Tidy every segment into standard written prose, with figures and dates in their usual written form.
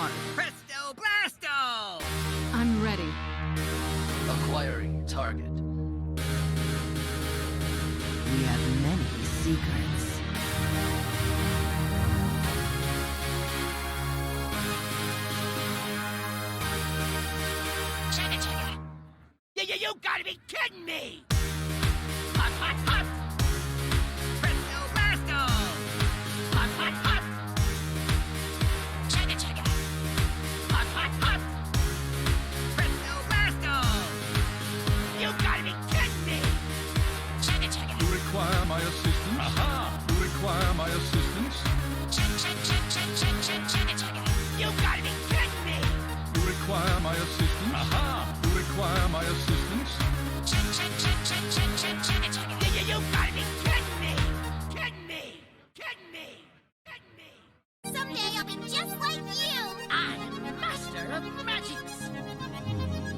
on! Presto blasto! I'm ready. Acquiring target. We have many secrets. Check it. You gotta be kidding me! Hot. Presto blasto! Hot. Check it. Hot. Presto blasto! You gotta be kidding me! Check it. You require my assistance? Aha! You require my assistance? Check it. You gotta be kidding me! You require my assistance? Aha! You require my assistance? Check it. You gotta be kidding me! Kidding me! Someday I'll be just like you! I'm master of magics!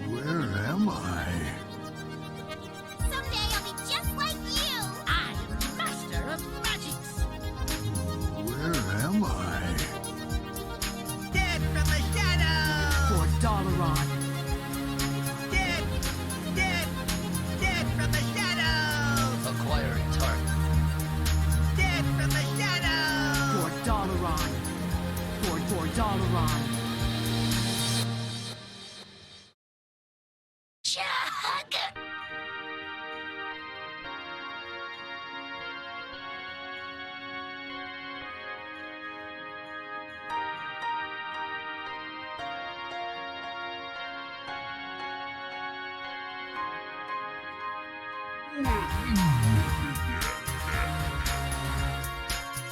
Where am I? Someday I'll be just like you! I'm master of magics! Where am I? Dead from the shadows! For Dalaran. Dead from the shadows! Acquiring target. Dead from the shadows! For Dalaran. For Dalaran. Chug!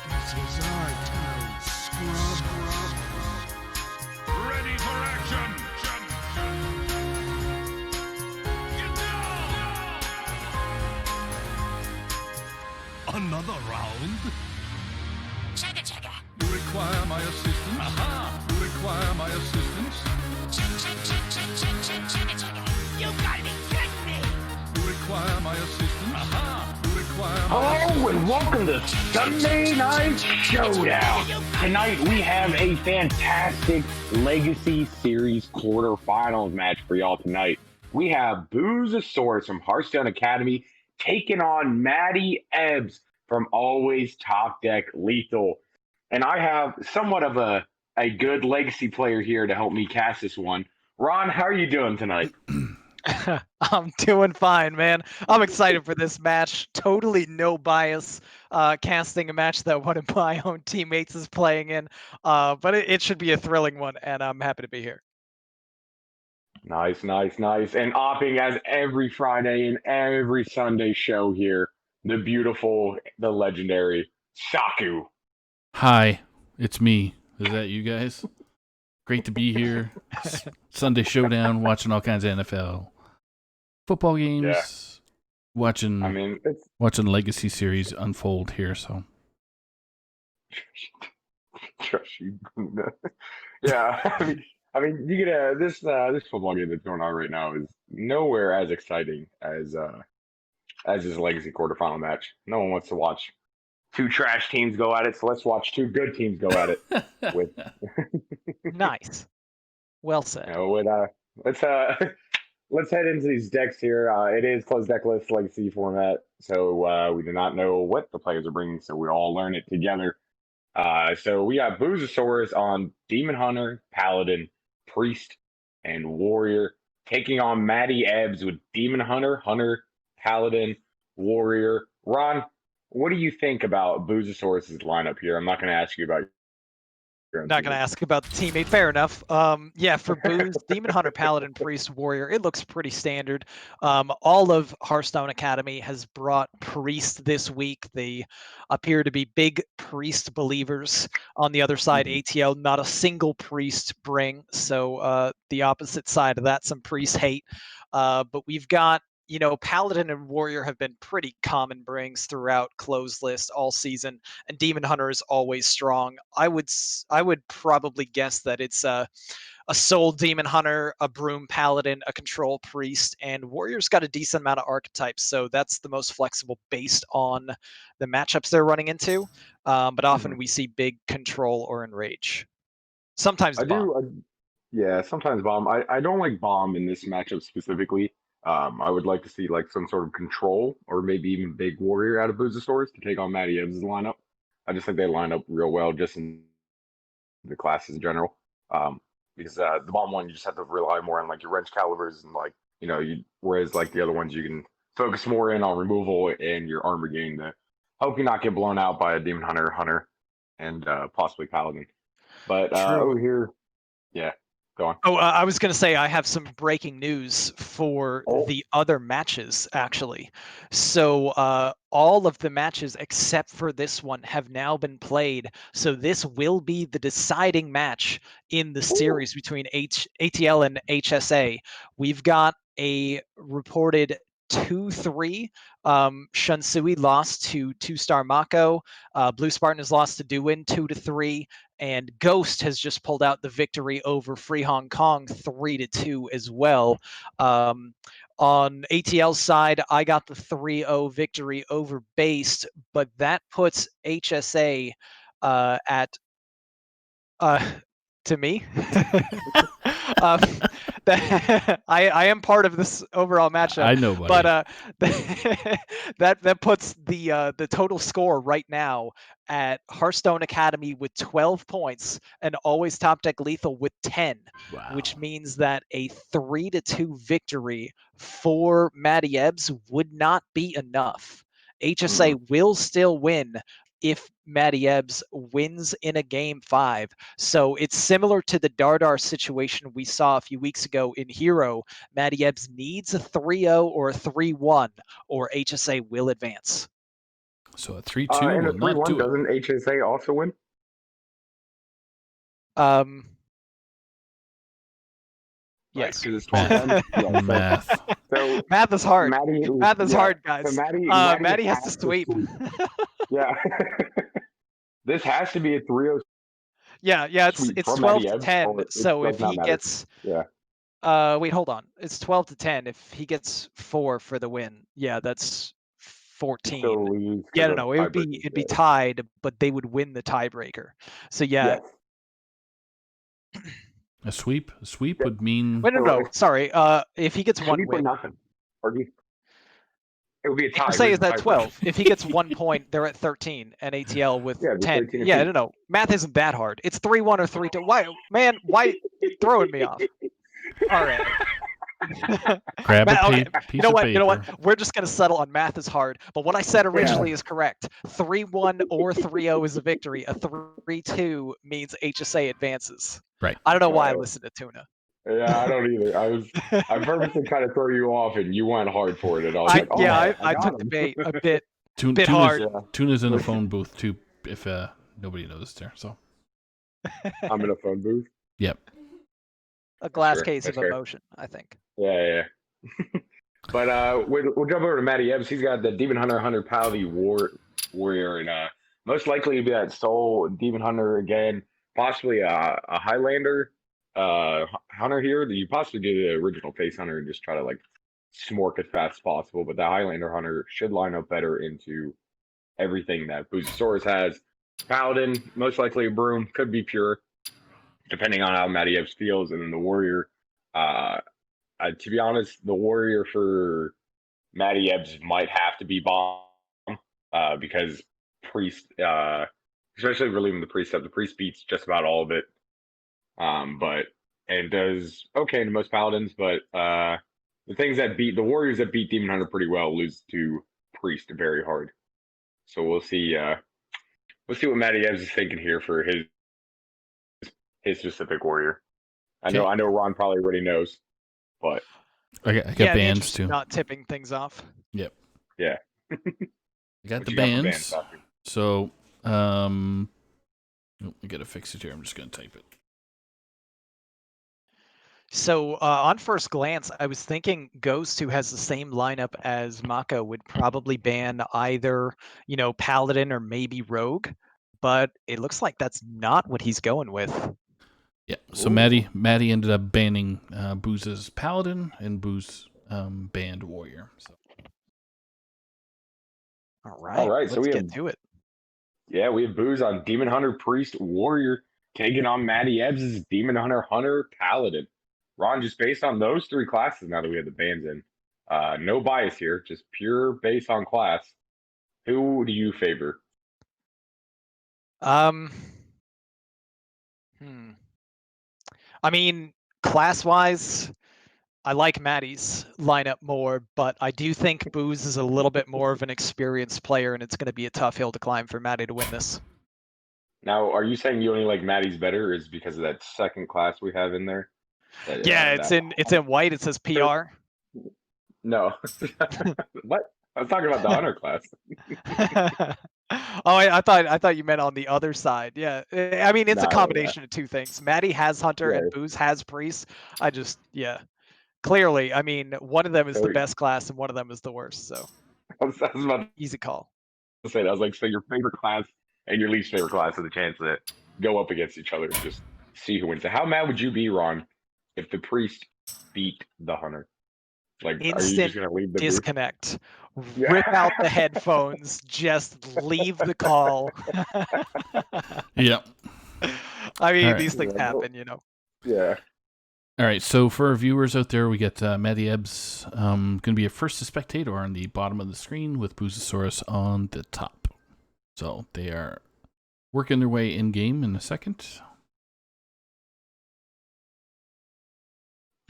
This is our town, scrub. Ready for action! Another round? Check it. You require my assistance? Aha! You require my assistance? Check it. You gotta be kidding me! You require my assistance? Aha! You require my Hello and welcome to Sunday Night Showdown. Tonight we have a fantastic Legacy Series quarterfinals match for y'all tonight. We have BOOZASAURUS from Hearthstone Academy taking on Mattyebs from Always Top Deck Lethal. And I have somewhat of a good Legacy player here to help me cast this one. Ron, how are you doing tonight? I'm doing fine, man. I'm excited for this match. Totally no bias casting a match that one of my own teammates is playing in. But it should be a thrilling one, and I'm happy to be here. Nice. And opping as every Friday and every Sunday show here, the beautiful, the legendary Saku. Hi, it's me. Is that you guys? Great to be here. Sunday Showdown, watching all kinds of NFL football games. Watching Legacy Series unfold here. So, yeah. I mean, you get this football game that's going on right now is nowhere as exciting as this Legacy quarterfinal match. No one wants to watch two trash teams go at it, so let's watch two good teams go at it. With Nice. Well said. Let's head into these decks here. It is closed deck list Legacy format, so we do not know what the players are bringing, so we all learn it together. So we got BOOZASAURUS on Demon Hunter, Paladin, Priest, and Warrior, taking on Mattyebs with Demon Hunter, Paladin, Warrior. Ron, what do you think about BOOZASAURUS' lineup here? I'm not going to ask you about your own Not going to ask about the teammate. Fair enough. Yeah, for Booz, Demon Hunter, Paladin, Priest, Warrior, it looks pretty standard. All of Hearthstone Academy has brought Priest this week. They appear to be big Priest believers. On the other side, ATL, not a single Priest bring. So the opposite side of that, some Priest hate. But we've got, Paladin and Warrior have been pretty common brings throughout closed list all season, and Demon Hunter is always strong. I would probably guess that it's a Soul Demon Hunter, a Broom Paladin, a Control Priest, and Warrior's got a decent amount of archetypes, so that's the most flexible based on the matchups they're running into. But often we see big Control or Enrage. Sometimes I bomb. do. Yeah, sometimes bomb. I don't like bomb in this matchup specifically. I would like to see like some sort of control or maybe even big warrior out of BOOZASAURUS to take on Mattyebs' lineup. I just think they line up real well just in the classes in general. Because the bomb one you just have to rely more on like your wrench calibers and like whereas like the other ones you can focus more in on removal and your armor gain to help you not get blown out by a demon hunter and possibly paladin. But True. over here, yeah, go on. Oh, I was going to say I have some breaking news for Oh. the other matches, actually. So all of the matches except for this one have now been played. So this will be the deciding match in the series between ATL and HSA. We've got a reported 2-3. Shunsui lost to 2-star Mako. Blue Spartan has lost to Duin 2-3. And Ghost has just pulled out the victory over Free Hong Kong 3-2 as well. On ATL's side, I got the 3-0 victory over Based, but that puts HSA at to me. I am part of this overall matchup. I know, buddy. But that puts the total score right now at Hearthstone Academy with 12 points and Always Top Deck Lethal with 10, Wow. which means that a 3-2 victory for Mattyebs would not be enough. HSA will still win if Mattyebs wins in a game 5. So it's similar to the Dardar situation we saw a few weeks ago in Hero. Mattyebs needs a 3-0 or a 3-1, or HSA will advance. So a 3-2 and a will not 3-1 do it. doesn't HSA also win? Yes. Because it's 12-10. Yeah, Math. so Math is hard. Math is yeah. hard, guys. So Matty has to sweep. Yeah. This has to be a 3-0 Yeah, it's sweep from 12-10. Mattyebs, So it if does not he matter. gets Yeah. wait, hold on. It's 12-10. If he gets 4 for the win, yeah, that's 14. Still lose Yeah, 'cause no, of it'd be tiebreakers, yeah. tied, but they would win the tiebreaker. So yeah. Yes. A sweep would mean Wait, no. Sorry. If he gets one Sweep or win, nothing. It would be a tie. HSA is at tiebreaker. 12. If he gets 1 point, they're at 13, and ATL with Yeah, it'd be 10. 13 Yeah, apiece. no. Math isn't that hard. It's 3-1 or 3-2. Why, man? Why throwing me off? All right. grab a Okay, piece you know of what? paper. You know what? We're just gonna settle on math is hard. But what I said originally is correct. 3-1 or 3-0 is a victory. A 3-2 means HSA advances. Right. I don't know why I listened to Tuna. Yeah, I don't either. I purposely tried to throw you off, and you went hard for it. And I was like, I got took the him. bait a bit Tuna's, hard. Tuna's in the phone booth too. If nobody knows there, so I'm in a phone booth. Yep. A glass Sure, case of that's fair. emotion, I think. Yeah. But we'll jump over to Mattyebs. He's got the Demon Hunter Paladin Warrior, and most likely to be that Soul Demon Hunter again, possibly a Highlander Hunter here. You possibly do the original Face Hunter and just try to like smork as fast as possible. But the Highlander Hunter should line up better into everything that BOOZASAURUS has. Paladin, most likely a Broom, could be Pure, depending on how Mattyebs feels, and then the Warrior. To be honest, the Warrior for Mattyebs might have to be Bomb, because Priest, especially relieving the Priest up. The Priest beats just about all of it, and does okay to most Paladins. But the Warriors that beat Demon Hunter pretty well lose to Priest very hard. So we'll see. We'll see what Mattyebs is thinking here for his specific Warrior. I know Ron probably already knows, but I got bands too. Not tipping things off. Yep. Yeah. I got What the you got for bands. Bobby? So I gotta fix it here. I'm just gonna type it. So on first glance, I was thinking Ghost, who has the same lineup as Mako, would probably ban either, Paladin or maybe Rogue, but it looks like that's not what he's going with. Yeah. So Matty ended up banning Booza's Paladin and Booz banned Warrior. So. All right. So let's we get have to it. Yeah, we have Booz on Demon Hunter, Priest, Warrior. taking on Mattyebs' Demon Hunter Paladin. Ron, just based on those three classes now that we have the bands in, no bias here, just pure based on class. Who do you favor? Hmm. I mean, class-wise, I like Matty's lineup more, but I do think Booze is a little bit more of an experienced player, and it's going to be a tough hill to climb for Matty to win this. Now, are you saying you only like Matty's better, or is it because of that second class we have in there? Yeah, it's in white. It says PR. No. What? I was talking about the Hunter class. Oh, I thought you meant on the other side. Yeah, I mean it's a No, combination of two things. Matty has Hunter Yeah. and Booze has Priest. Clearly, I mean one of them is So- the best class and one of them is the worst. So I was about easy call. to say that. I was like, so your favorite class and your least favorite class have the chance to go up against each other and just see who wins. So how mad would you be, Ron, if the Priest beat the Hunter? Like, are you Instant just gonna leave the booth? disconnect. Yeah. Rip out the headphones. Just leave the call. Yep. I mean, Alright. these things Yeah, happen, you know. Yeah. All right, so for our viewers out there, we get Mattyebs going to be a first to spectator on the bottom of the screen with BOOZASAURUS on the top. So they are working their way in-game in a second.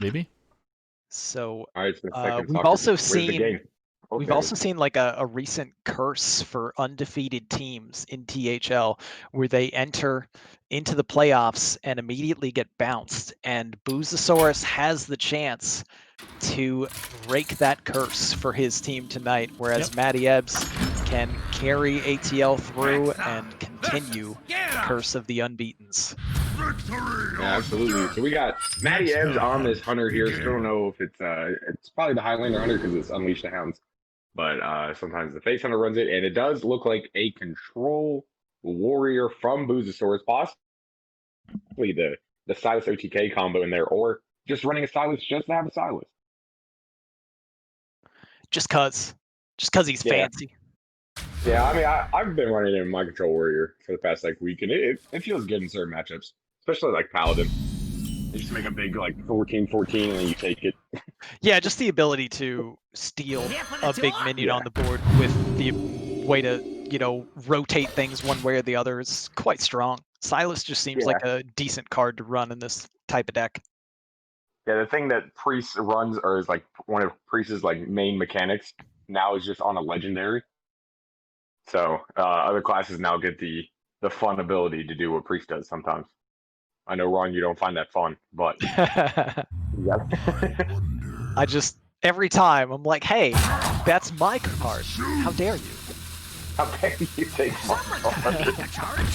Maybe? So All right, it's been a second. we've Soccer. also Where's the seen game? we've Okay. also seen like a recent curse for undefeated teams in THL where they enter into the playoffs and immediately get bounced. And BOOZASAURUS has the chance to break that curse for his team tonight, whereas Mattyebs can carry ATL through and continue the curse of the unbeatens. Yeah, absolutely. So we got Mattyebs on this Hunter here. Still don't know if it's probably the Highlander Hunter because it's Unleash the Hounds. But sometimes the Face Hunter runs it, and it does look like a control warrior from BOOZASAURUS, possibly the Silas OTK combo in there, or just running a Silas just to have a Silas. Just cause he's Yeah. fancy. Yeah, I mean, I've been running in my control warrior for the past week, and it feels good in certain matchups, especially like Paladin. You just make a big 14-14 and then you take it. Yeah, just the ability to steal a big minion on the board with the way to, rotate things one way or the other is quite strong. Silas just seems like a decent card to run in this type of deck. Yeah, the thing that Priest runs, or is one of Priest's main mechanics, now is just on a legendary. So other classes now get the fun ability to do what Priest does sometimes. I know, Ron, you don't find that fun, but every time I'm like, hey, that's my card. How dare you? How dare you take my card?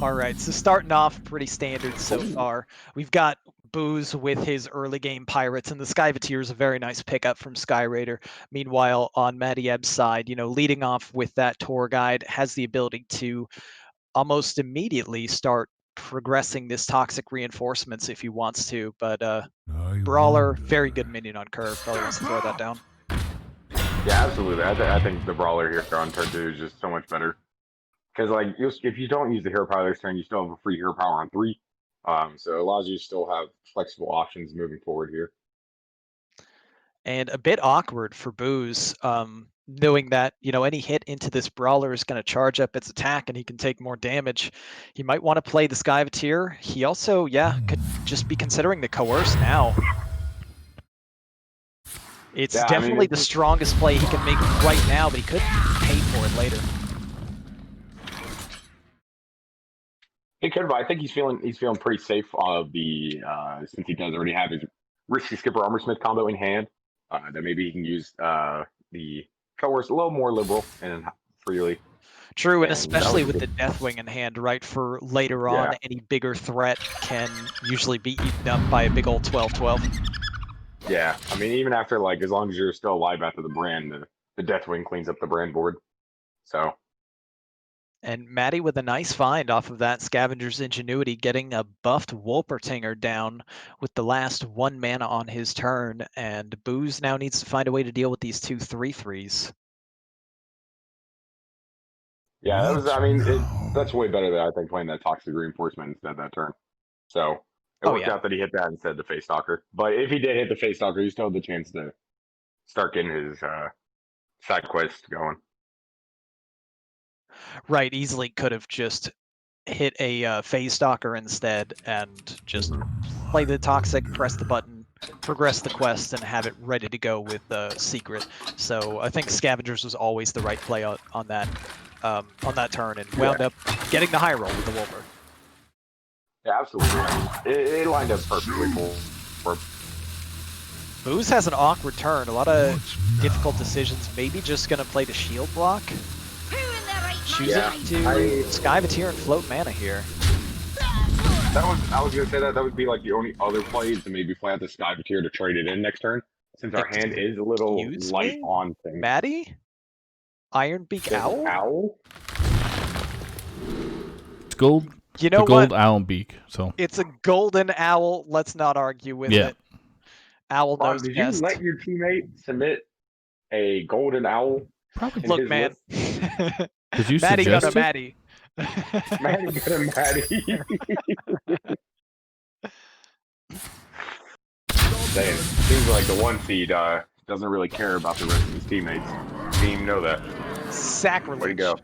All right, so starting off pretty standard so far. We've got Booze with his early game Pirates, and the Skyvateer is a very nice pickup from Sky Raider. Meanwhile, on Mattyeb's side, leading off with that tour guide, has the ability to almost immediately start progressing this toxic reinforcements if he wants to. But Brawler, very good minion on curve. Probably wants to throw that down. Yeah, absolutely. I think the Brawler here on turn 2 is just so much better. Because if you don't use the hero power this turn, you still have a free hero power on 3. So it allows you to still have flexible options moving forward here. And a bit awkward for Booze, knowing that any hit into this Brawler is going to charge up its attack and he can take more damage. He might want to play the Skyvateer. He also, could just be considering the Coerce now. It's definitely the strongest play he can make right now, but he could pay for it later. He could, but I think he's feeling pretty safe since he does already have his Risky Skipper Armorsmith combo in hand. That maybe he can use the Coerce a little more liberal and freely. True, and especially with the Deathwing in hand, right? For later on, any bigger threat can usually be eaten up by a big old 12-12. Yeah, I mean, even after as long as you're still alive after the brand, the Deathwing cleans up the brand board. So. And Matty with a nice find off of that Scavenger's Ingenuity, getting a buffed Wolpertinger down with the last 1 mana on his turn, and Booze now needs to find a way to deal with these 2 3/3s. Yeah, that was. I mean, that's way better than I think playing that toxic reinforcement instead that turn. So it Oh worked yeah. out that he hit that instead of the face stalker. But if he did hit the face stalker, he still had the chance to start getting his side quest going. Right, easily could have just hit a phase stalker instead and just play the toxic, press the button, progress the quest, and have it ready to go with the secret. So I think Scavengers was always the right play on that turn, and wound up getting the high roll with the Wolper. Yeah, absolutely. I mean, it lined up perfectly for Booze has an awkward turn, a lot of difficult decisions. Maybe just gonna play the shield block. Choosing to Skyvateer and float mana here. I was gonna say that would be like the only other play is to maybe play out the Skyvateer to trade it in next turn, since our hand is a little light on things. Matty? Ironbeak Owl? Owl? It's gold. You know the gold what? owl beak. So It's a golden owl. Let's not argue with it. Owl knows Did best. you let your teammate submit a golden owl? probably. Look, man. Did you Matty got suggest a it? Matty. Matty got a Matty. Dang, seems like the one seed doesn't really care about the rest of his teammates. Didn't even know that. Sacrilege. Way to go.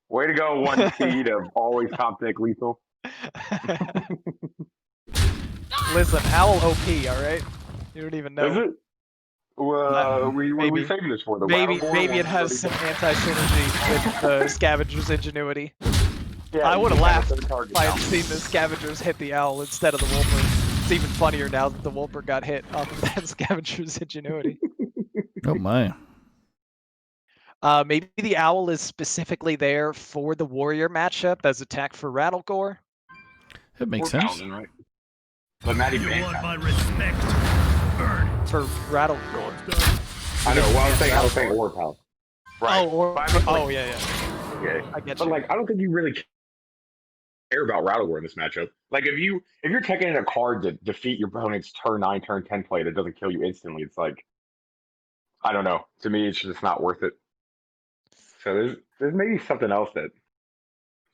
Way to go, one seed of always top deck lethal. Listen, Owl OP, alright? You don't even know. Is it? Well, we saving this for the maybe Rattlebore maybe it one? has some anti-synergy with the Scavenger's ingenuity. Yeah, I would have you laughed have a target if I had now. seen the Scavengers hit the Owl instead of the Wolper. It's even funnier now that the Wolper got hit off of that Scavenger's ingenuity. Oh my. Maybe the Owl is specifically there for the Warrior matchup as attack for Rattlegore. That makes Or sense. Paladin, right? But Matty You banned want that. my respect? Burn it. For Rattlegore. I know. Well, I was saying or Paladin. Right. Yeah. Yeah. I get But you. like, I don't think you really care about Rattlegore in this matchup. Like, if you're taking in a card to defeat your opponent's turn 9, turn 10 play that doesn't kill you instantly, it's like, I don't know. To me, it's just not worth it. So there's maybe something else that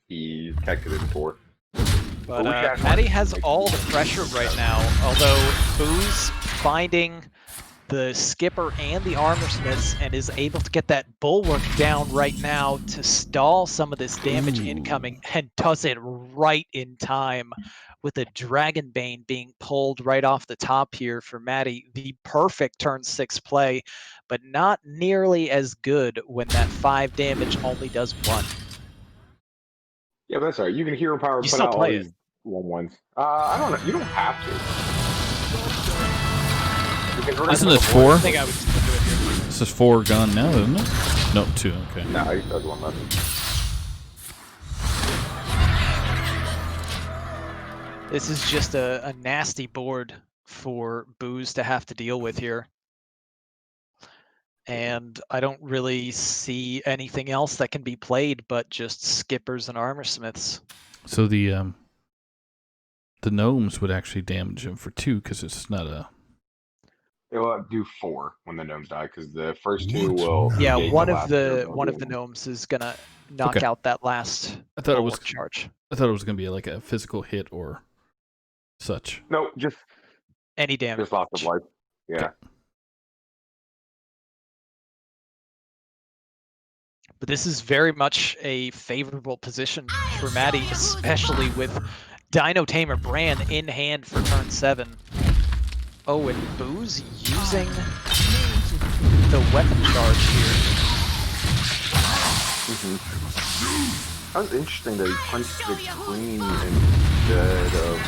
he's texted in for. But we should ask Matty Marcus has to make all some the pressure right now, although Boo's finding the Skipper and the Armor Smiths and is able to get that Bulwark down right now to stall some of this damage incoming, and does it right in time with a Dragonbane being pulled right off the top here for Matty. The perfect turn 6 play, but not nearly as good when that 5 damage only does 1. Yeah, that's all right. You can hero power You put still out all play these 1/1s. I don't know. You don't have to. Because we're Isn't gonna this put the 4? I think I would still do it here. This is 4 gone now, isn't it? No, 2. Okay. No, he does 1 left. This is just a nasty board for Booze to have to deal with here. And I don't really see anything else that can be played but just Skippers and Armor Smiths. So the gnomes would actually damage him for 2 because it's not a. It will do 4 when the gnomes die because the first 2 will. Yeah, negate one the of last the two. one of the gnomes is gonna knock Okay. out that last I thought it was. bulwark charge. I thought it was gonna be like a physical hit or such. No, just Any damage. loss of life. Yeah. Okay. But this is very much a favorable position for Matty, especially with Dino Tamer Bran in hand for turn 7. Oh, and Booze using the weapon charge here. That was interesting that he punched the queen instead of.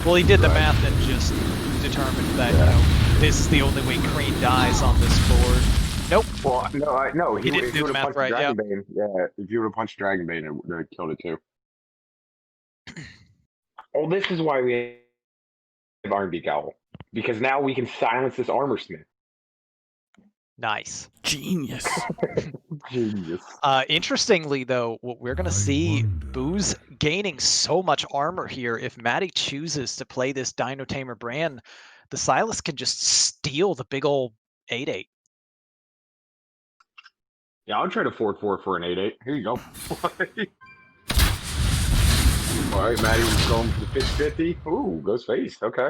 Well, he did the math and just determined that, you know, this is the only way Crean dies on this board. Nope. Well, no, He didn't do the math right, yeah. Dragonbane, if you would have punched Dragonbane, it would have killed it too. Oh, this is why we have Ironbeak Owl. Because now we can silence this Armor Smith. Nice. Genius. Genius. Interestingly, though, what we're going to see, Booze gaining so much armor here. If Matty chooses to play this Dino Tamer Bran, the Silas can just steal the big ol' 8/8. Yeah, I'll trade a 4-4 for an 8-8. Here you go. All right, Maddie's going for the 50-50. Ooh, goes face. Okay.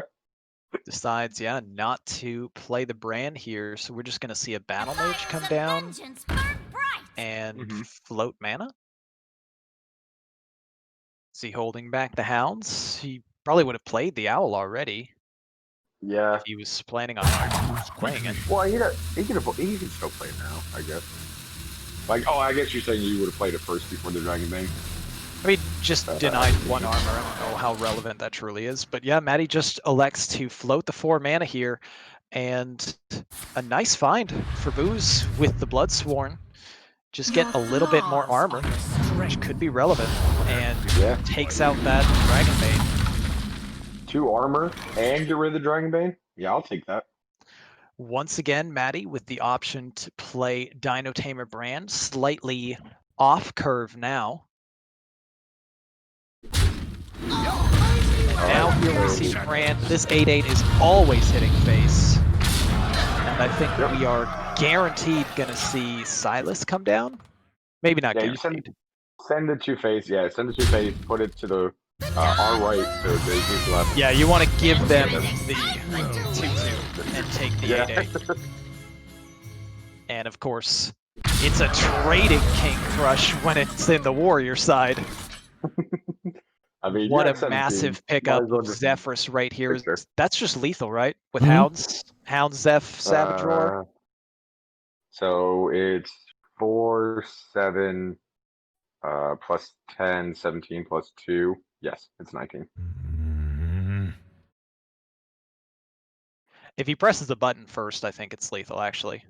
Decides, yeah, not to play the brand here. So we're just going to see a battle mage come down Vengeance burn bright. and float mana. Is he holding back the hounds? He probably would have played the owl already Yeah. if he was planning on playing it. Well, he can still play it now, I guess. Like, oh, I guess you're saying you would have played it first before the Dragon Bane. I mean, just denied 1 armor. I don't know how relevant that truly is. But yeah, Matty just elects to float the 4 mana here. And a nice find for Booz with the Bloodsworn. Just get a little bit more armor, which could be relevant. And takes out that Dragon Bane. 2 armor and get rid of the Dragon Bane? Yeah, I'll take that. Once again, Matty with the option to play Dino Tamer Brand. Slightly off curve now. And now here we see Brand. This 8-8 is always hitting face. And I think we are guaranteed going to see Silas come down. Maybe not guaranteed. Send it to face. Yeah, send it to face. Put it to the our right so they move left. Yeah, you want to give them the 2-2 and take the 8-8. And of course, it's a trading King Crush when it's in the warrior side. I mean, what a massive pickup of Zephyrus right here. That's just lethal, right? With Hounds, Zeph, Savage Roar. So it's 4, 7, plus 10, 17 plus 2. Yes, it's 19. If he presses the button first, I think it's lethal, actually.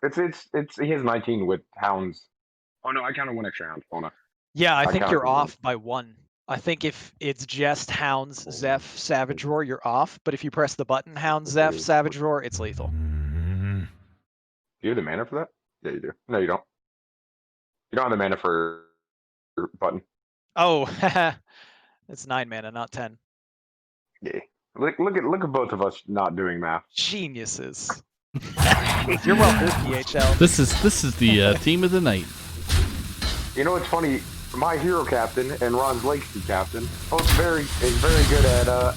It's he has 19 with Hounds. Oh no, I counted 1 extra Hound. Oh no. Yeah, I think you're off by 1. I think if it's just Hounds, Zeph, Savage Roar, you're off. But if you press the button, Hounds, Zeph, Savage Roar, it's lethal. Do you have the mana for that? Yeah, you do. No, you don't. You don't have the mana for button. Oh, it's 9 mana, not 10. Yeah. Look at both of us not doing math. Geniuses. You're welcome, PHL. This is the team of the night. You know what's funny? My hero captain and Ron's Legacy captain both is very good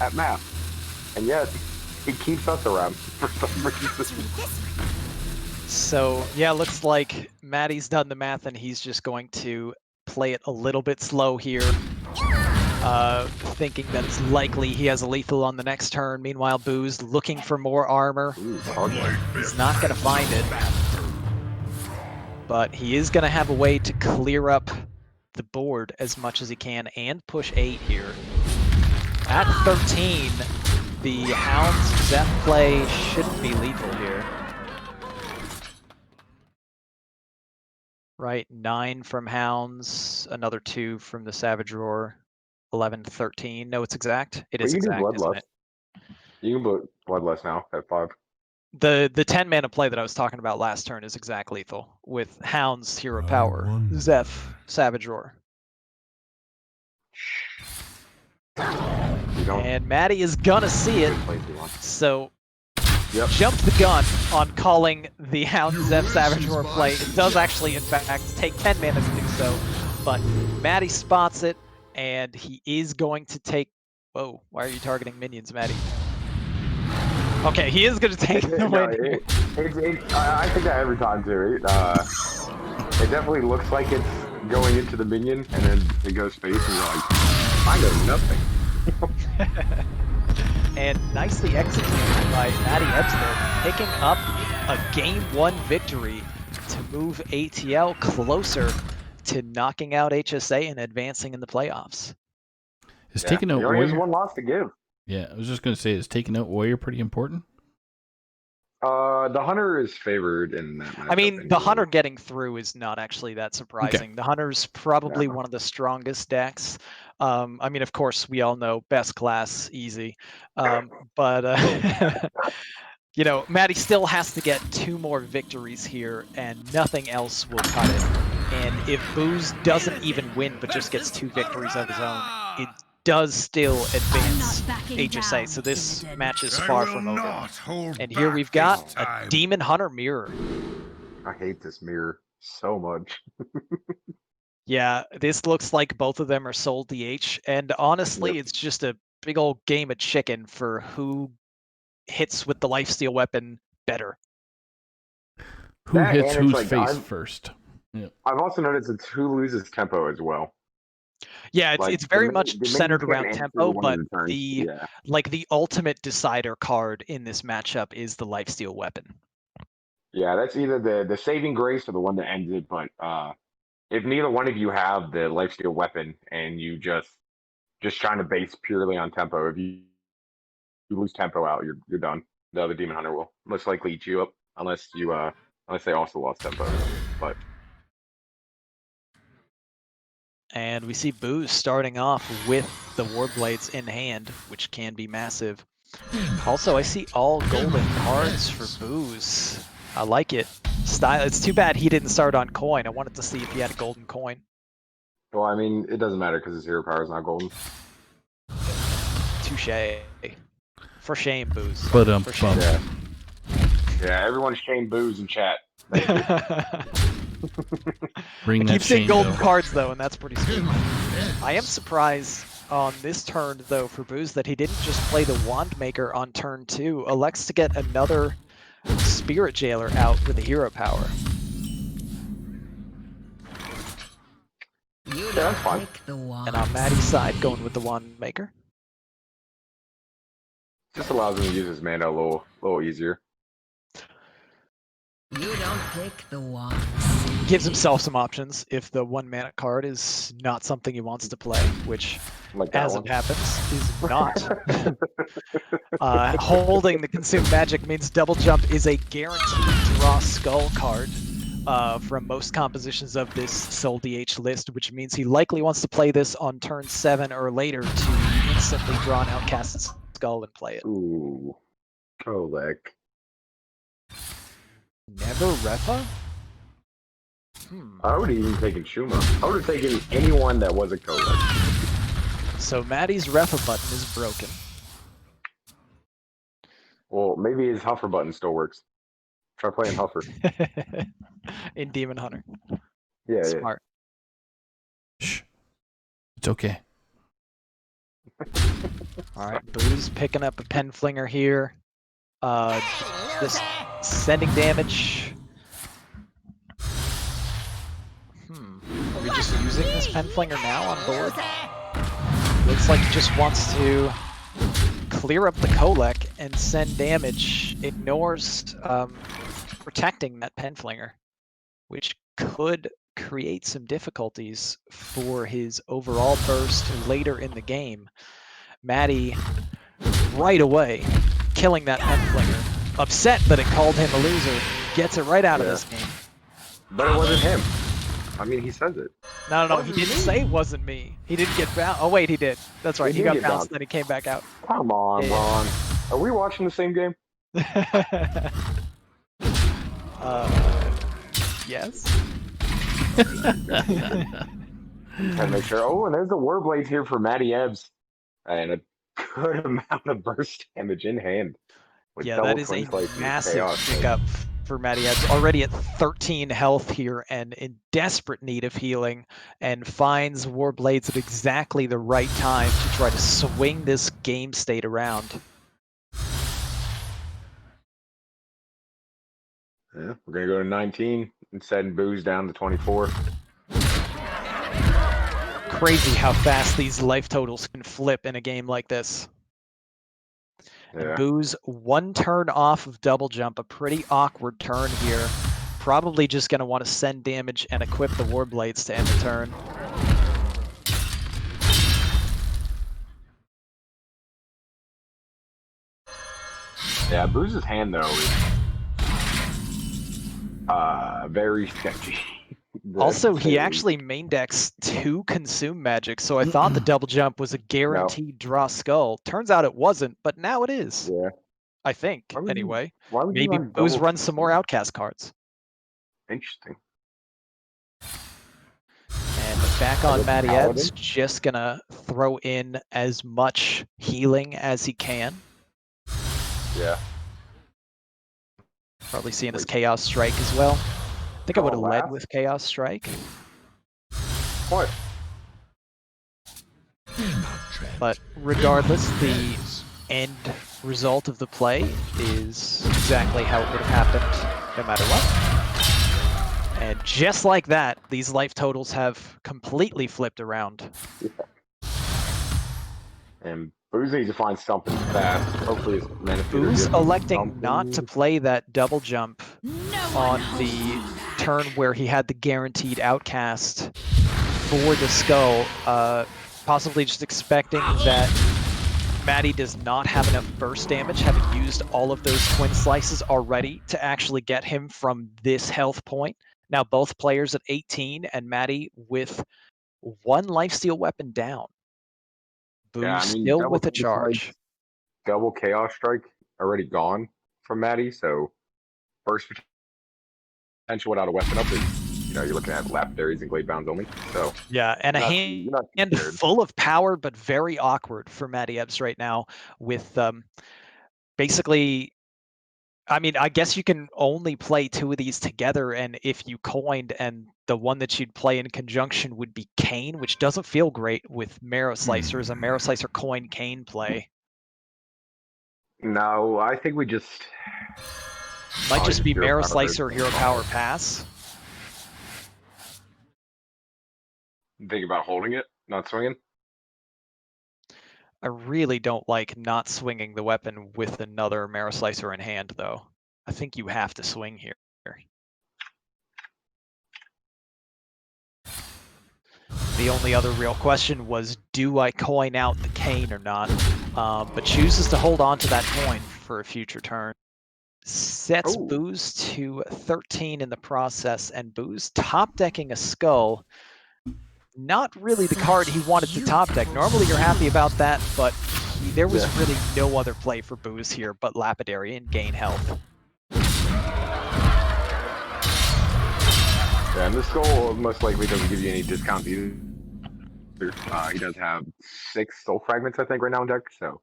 at math, and yet he keeps us around for some reason. So yeah, looks like Matty's done the math, and he's just going to play it a little bit slow here, thinking that it's likely he has a lethal on the next turn. Meanwhile, Booz looking for more armor. He's not going to find it, but he is going to have a way to clear up the board as much as he can and push 8 here. At 13, the Hounds Zeph play shouldn't be lethal here. Right, 9 from Hounds, another 2 from the Savage Roar, 11 to 13. No, it's exact. It is exact, isn't it? You can put Bloodlust now at 5. The 10 mana play that I was talking about last turn is exact lethal with Hound's Hero Power, Zeph, Savage Roar. And Matty is gonna see it, so jump the gun on calling the Hound Zeph Savage Roar play. It does actually, in fact, take 10 mana to do so, but Matty spots it, and he is going to take... Whoa, why are you targeting minions, Matty? Okay, he is going to take the win. I think that every time, too. It definitely looks like it's going into the minion, and then it goes face, and you're like, I know nothing. And nicely executed by Mattyebs there, picking up a Game 1 victory to move ATL closer to knocking out HSA and advancing in the playoffs. Is taking out Warrior? He only has 1 loss to give. Yeah, I was just going to say, is taking out Warrior pretty important? The Hunter is favored in that matchup. I mean, the Hunter getting through is not actually that surprising. Okay. The Hunter's probably one of the strongest decks. I mean, of course, we all know best class, easy. But, you know, Matty still has to get 2 more victories here, and nothing else will cut it. And if Booz doesn't even win, but just gets 2 victories of his own, it does still advance HSA, so this match is far from over. And here we've got a Demon Hunter mirror. I hate this mirror so much. Yeah, this looks like both of them are sold DH, and honestly, it's just a big old game of chicken for who hits with the lifesteal weapon better. Who That, hits and it's whose like, face first? Yeah. I've also noticed it's who loses tempo as well. Yeah, it's Like, it's very the much main centered can't around answer tempo, one of but the turns. the Yeah. like the ultimate decider card in this matchup is the lifesteal weapon. Yeah, that's either the saving grace or the one that ends it. But if neither one of you have the lifesteal weapon and you just trying to base purely on tempo, if you lose tempo out, you're done. The other demon hunter will most likely eat you up unless they also lost tempo. But And we see Booze starting off with the Warblades in hand, which can be massive. Also, I see all golden cards for Booze. I like it. Style. It's too bad he didn't start on coin. I wanted to see if he had a golden coin. well, I mean, it doesn't matter because his hero power is not golden. Touche. For shame, Booze. But For shame. Yeah, everyone's shame Booze in chat. Bring I that keep seeing shame golden bill. cards though, and that's pretty sweet. I am surprised on this turn though for Booze that he didn't just play the Wand Maker on turn 2. Elects to get another Spirit Jailer out with the hero power. You that's fine. pick the one. And on Matty's side, going with the Wand Maker. Just allows him to use his mana a little easier. You don't pick the one. Gives himself some options if the 1 mana card is not something he wants to play, which, Like that as one. it happens, is not. Holding the Consume Magic means Double Jump is a guaranteed draw Skull card from most compositions of this Soul DH list, which means he likely wants to play this on turn 7 or later to instantly draw an Outcast Skull and play it. Ooh, Kolek. Never Refa? I would have even taken Shuma. I would have taken anyone that was a Kolek. So Matty's Refa button is broken. Well, maybe his Huffer button still works. Try playing Huffer. In Demon Hunter. Yeah, Smart. Shh. It's okay. Alright, Booze picking up a pen flinger here. Just sending damage. Are we just using this pen flinger now on board? Looks like he just wants to clear up the Kolek and send damage. Ignores protecting that pen flinger, which could create some difficulties for his overall burst later in the game. Matty right away killing that pen flinger. Upset that it called him a loser, gets it right out of this game. but it wasn't him. I mean, he says it. No, he didn't say it wasn't me. He didn't get bounced. Oh wait, he did. That's right. He He did got get bounced, bounced. then he came back out. Come on, Yeah. Ron. Are we watching the same game? Yes. Gotta make sure. Oh, and there's the Warblades here for Mattyebs. And a good amount of burst damage in hand. With Yeah, double that is a twin flight and massive chaos. pickup for Mattyebs. Already at 13 health here and in desperate need of healing, and finds Warblades at exactly the right time to try to swing this game state around. Yeah, we're gonna go to 19 and send Booze down to 24. Crazy how fast these life totals can flip in a game like this. Yeah. Booze 1 turn off of double jump, a pretty awkward turn here. Probably just going to want to send damage and equip the Warblades to end the turn. Yeah, Booze's hand though is very sketchy. Also, he actually main decks 2 Consume Magic, so I thought the double jump was a guaranteed draw Skull. Turns out it wasn't, but now it is. Yeah. I think, Why would you- anyway. Why would you Maybe run Booze double runs some more Outcast cards. Interesting. And back on Paladin? Mattyebs, just gonna throw in as much healing as he can. Yeah. Probably seeing this Chaos Strike as well. think I would have Oh, led last? with Chaos Strike, What? but regardless, the end result of the play is exactly how it would have happened no matter what. And just like that, these life totals have completely flipped around. And Booze needs to find something fast. Hopefully his Manifeeder Booze gives electing not to something. play that double jump No on one the holds me back. turn where he had the guaranteed outcast for the skull, possibly just expecting that Matty does not have enough burst damage, having used all of those twin slices already to actually get him from this health point. Now both players at 18 and Matty with one lifesteal weapon down. Booze Yeah, I mean, still with a charge. double Chaos Strike already gone from Matty, so burst potential without a weapon up is, you're looking at lapidaries and glade bounds only. So Yeah, and a you're not too hand scared. full of power, but very awkward for Mattyebs right now with basically, I mean, I guess you can only play two of these together, and if you coined, and the one that you'd play in conjunction would be Kane, which doesn't feel great with Marrow Slicers, a Marrow Slicer coin Kane play. No, I think we just Might just be Hero Marrow Power Slicer, Burst. Hero Power Pass. think about holding it, not swinging. I really don't like not swinging the weapon with another Marrow Slicer in hand, though. I think you have to swing here. The only other real question was, do I coin out the Kane or not? But chooses to hold on to that coin for a future turn. Sets Oh. Booze to 13 in the process, and Booze top decking a skull. Not really the card he wanted to top deck. Normally you're happy about that, but there was really no other play for Booze here but Lapidary and gain health. Yeah, and this skull most likely doesn't give you any discounts either. He does have 6 soul fragments, I think, right now in deck, so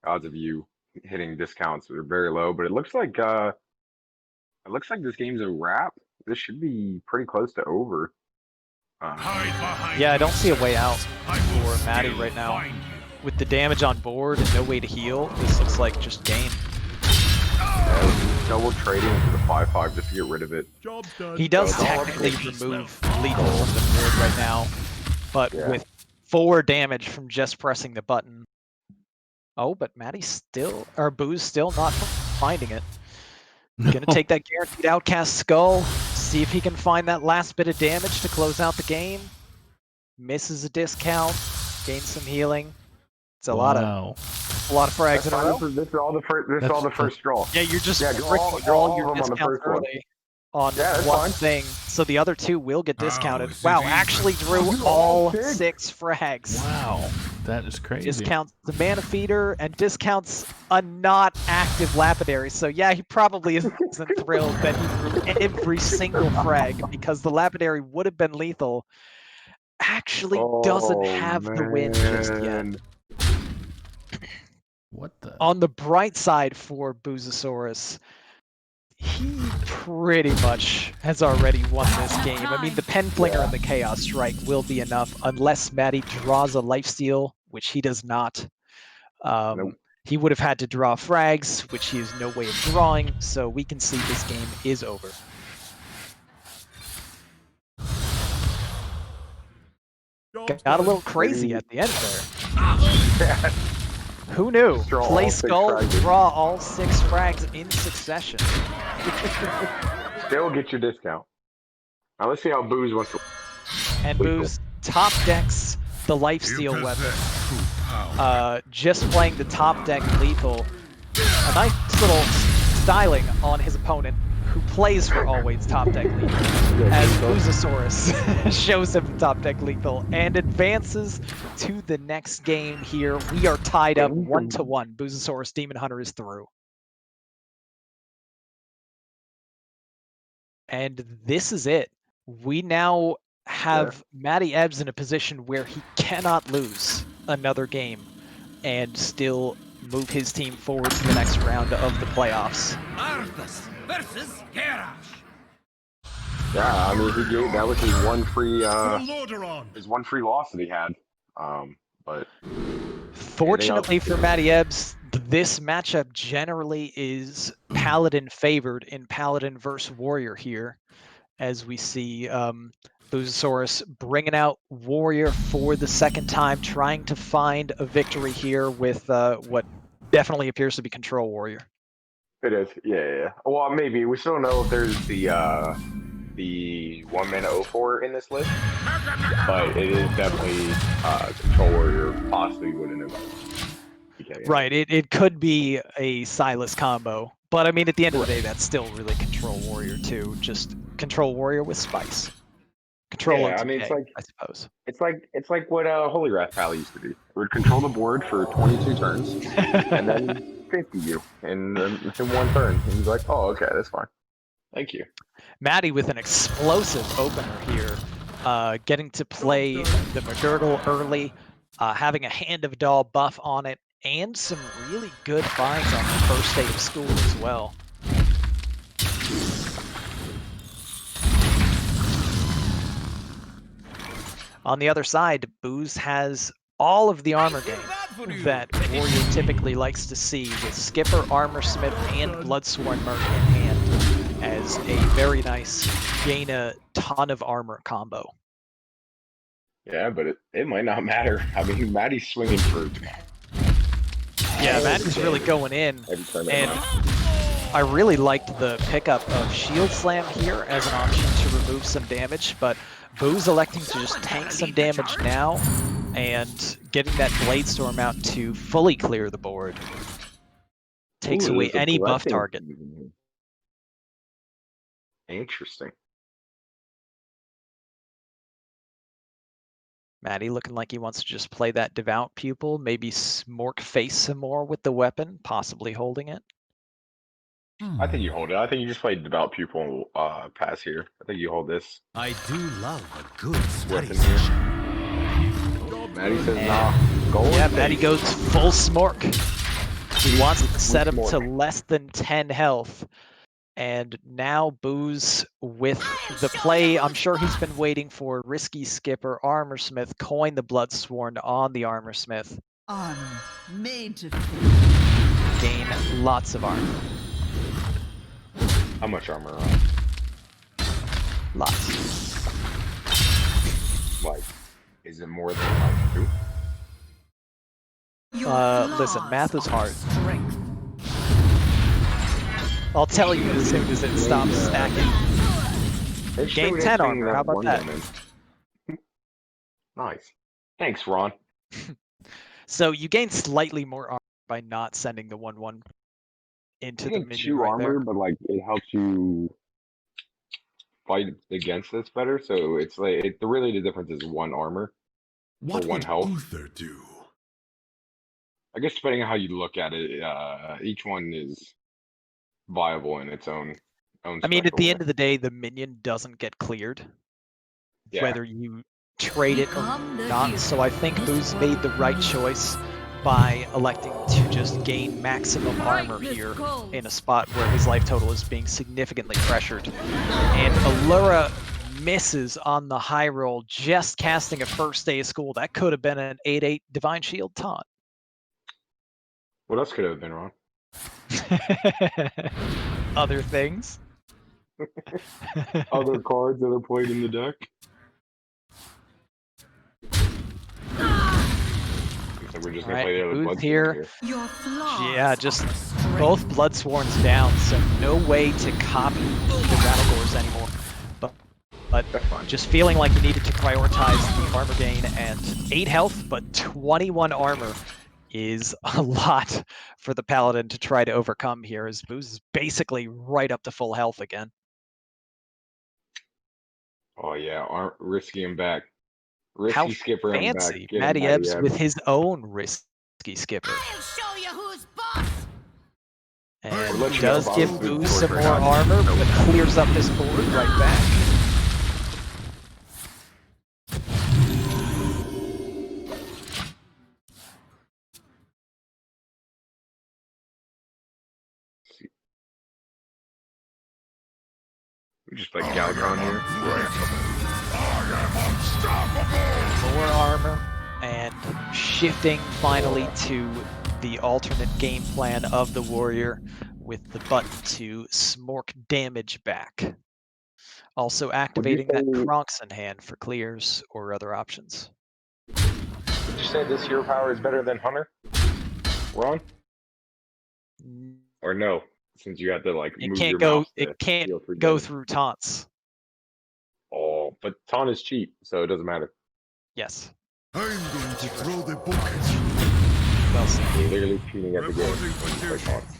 odds of you hitting discounts are very low. But it looks like this game's a wrap. This should be pretty close to over. Yeah, I don't see a way out for Matty right now. With the damage on board and no way to heal, this looks like just game. Yeah, double trading into the 5/5 just to get rid of it. He does technically remove lethal from the board right now, but with 4 damage from just pressing the button. Oh, but Matty's still, or Booze still not finding it. Gonna take that guaranteed outcast skull, see if he can find that last bit of damage to close out the game. Misses a discount, gains some healing. It's a lot of frags in a row. This is all the first draw. Yeah, you're just draw all all your of them on the discounts first one. early on that's one fine. thing, so the other 2 will get discounted. is Wow, it actually drew Oh, all big. 6 frags. Wow, that is crazy. Discounts the mana feeder and discounts a not active lapidary. So yeah, he probably isn't thrilled that he drew every single frag because the lapidary would have been lethal. Actually doesn't have the win just yet. What the? On the bright side for BOOZASAURUS, he pretty much has already won this game. I mean, the Pen Flinger and the Chaos Strike will be enough unless Matty draws a lifesteal, which he does not. Nope. He would have had to draw frags, which he has no way of drawing, so we can see this game is over. Got a little crazy at the end there. Who knew? Draw Play all 6 skull, frags. draw all 6 frags in succession. Still get your discount. Now let's see how Booze wants to. And Lethal. Booze top decks the lifesteal weapon. Just playing the top deck lethal. A nice little styling on his opponent, who plays for always top deck lethal, as BOOZASAURUS shows him top deck lethal and advances to the next game here. We are tied up 1-1. BOOZASAURUS Demon Hunter is through. And this is it. We now have Mattyebs in a position where he cannot lose another game and still move his team forward to the next round of the playoffs. Arthas versus Garrosh. Yeah, I mean, that was his one free loss that he had. But Fortunately for Mattyebs, this matchup generally is Paladin favored in Paladin versus Warrior here, as we see BOOZASAURUS bringing out Warrior for the second time, trying to find a victory here with what definitely appears to be Control Warrior. it is, yeah. Well, maybe we still don't know if there's the 1-mana 0-4 in this list, but it is definitely Control Warrior possibly winning it. Right, it could be a Silas combo, but I mean, at the end of the day, that's still really Control Warrior too. Just Control Warrior with spice. Control Yeah, OTK, I mean, I suppose. It's like what Holy Wrath Pally used to be. It would control the board for 22 turns, and then 50 you in one turn. And he's like, oh, okay, that's fine. Thank you. Matty with an explosive opener here, getting to play the McGurgle early, having a Hand of Doll buff on it, and some really good finds on the first day of school as well. On the other side, Booz has all of the armor gain that Warrior typically likes to see, with Skipper, Armor Smith, and Bloodsworn Merc in hand, as a very nice gain a ton of armor combo. Yeah, but it might not matter. I mean, Matty's swinging for. Yeah, Matty's really going in, and I really liked the pickup of Shield Slam here as an option to remove some damage, but Booz electing to just tank some damage now and getting that Blade Storm out to fully clear the board. Takes away any buff target. Interesting. Matty looking like he wants to just play that Devout Pupil, maybe smork face some more with the weapon, possibly holding it. I think you hold it. I think you just played Devout Pupil pass here. I think you hold this. I do love a good study Weapon here. session. Matty says, nah. Go Yeah, with Matty it. goes full smork. He wants to set him to Smork. less than 10 health. And now Booz with the play I'm sure he's been waiting for. Risky Skipper, Armor Smith, coin the Bloodsworn on the Armor Smith. Armor made to fit. Gain lots of armor. How much armor on? Lots. Like, is it more than like 2? Listen, math is hard. I'll tell you as soon as it stops stacking. Gain 10 armor, how about that? Nice. Thanks, Ron. So you gain slightly more armor by not sending the 1/1 into the You get minion 2 right armor, there. but like it helps you fight against this better. So it's like really the difference is 1 armor for 1 health. Uther do? I guess depending on how you look at it, each one is viable in its own. I mean, at special the way. end of the day, the minion doesn't get cleared, Yeah. whether you trade it or Become the not. hero. So I think Booz made the right choice by electing to just gain maximum armor here in a spot where his life total is being significantly pressured. And Allura misses on the high roll, just casting a first day of school. That could have been an 8/8 Divine Shield taunt. What else could it have been, Ron? Other things. Other cards that are played in the deck. So we're just gonna Alright, play the other Booz Bloodsworn here. Your flaws Yeah, just are strength. both Bloodsworns down, so no way to copy the Radagors anymore. But That's fine. just feeling like he needed to prioritize the armor gain, and 8 health, but 21 armor is a lot for the Paladin to try to overcome here, as Booz is basically right up to full health again. Oh yeah, risky him back. How Risky Skipper him back. fancy. Get him, Mattyebs with his own risky Skipper. I'll show you who's boss. And let you know does about give the Booz some board more right now. armor, but clears up this board right back. Just like Galacron here. More armor and shifting finally to the alternate game plan of the warrior with the button to smork damage back. Also activating that say- Kronk's in hand for clears or other options. Would you say this hero power is better than Hunter? Ron? Or no? Since you have to like It move can't your go. mouse to It can't deal through go damage. through taunts. Oh, but taunt is cheap, so it doesn't matter. Yes. I'm going to throw the book at Well said. You're literally cheating at the game. Reporting when you play taunts.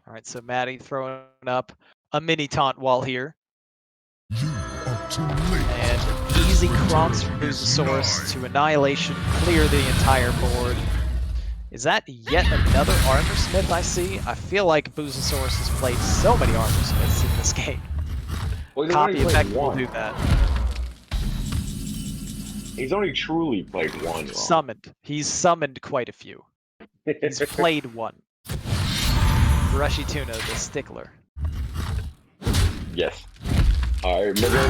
All right, so Matty throwing up a mini taunt wall here. you. You are too late. And easy Kronks from BOOZASAURUS to Annihilation, clear the entire board. Is that yet another Armor Smith I see? I feel like BOOZASAURUS has played so many Armor Smiths in this game. Well, he's Copy only played effect will one. do that. He's only truly played one. Ron. Summoned. He's summoned quite a few. He's played one. BrushyTuna, the stickler. Yes. Alright, Murder.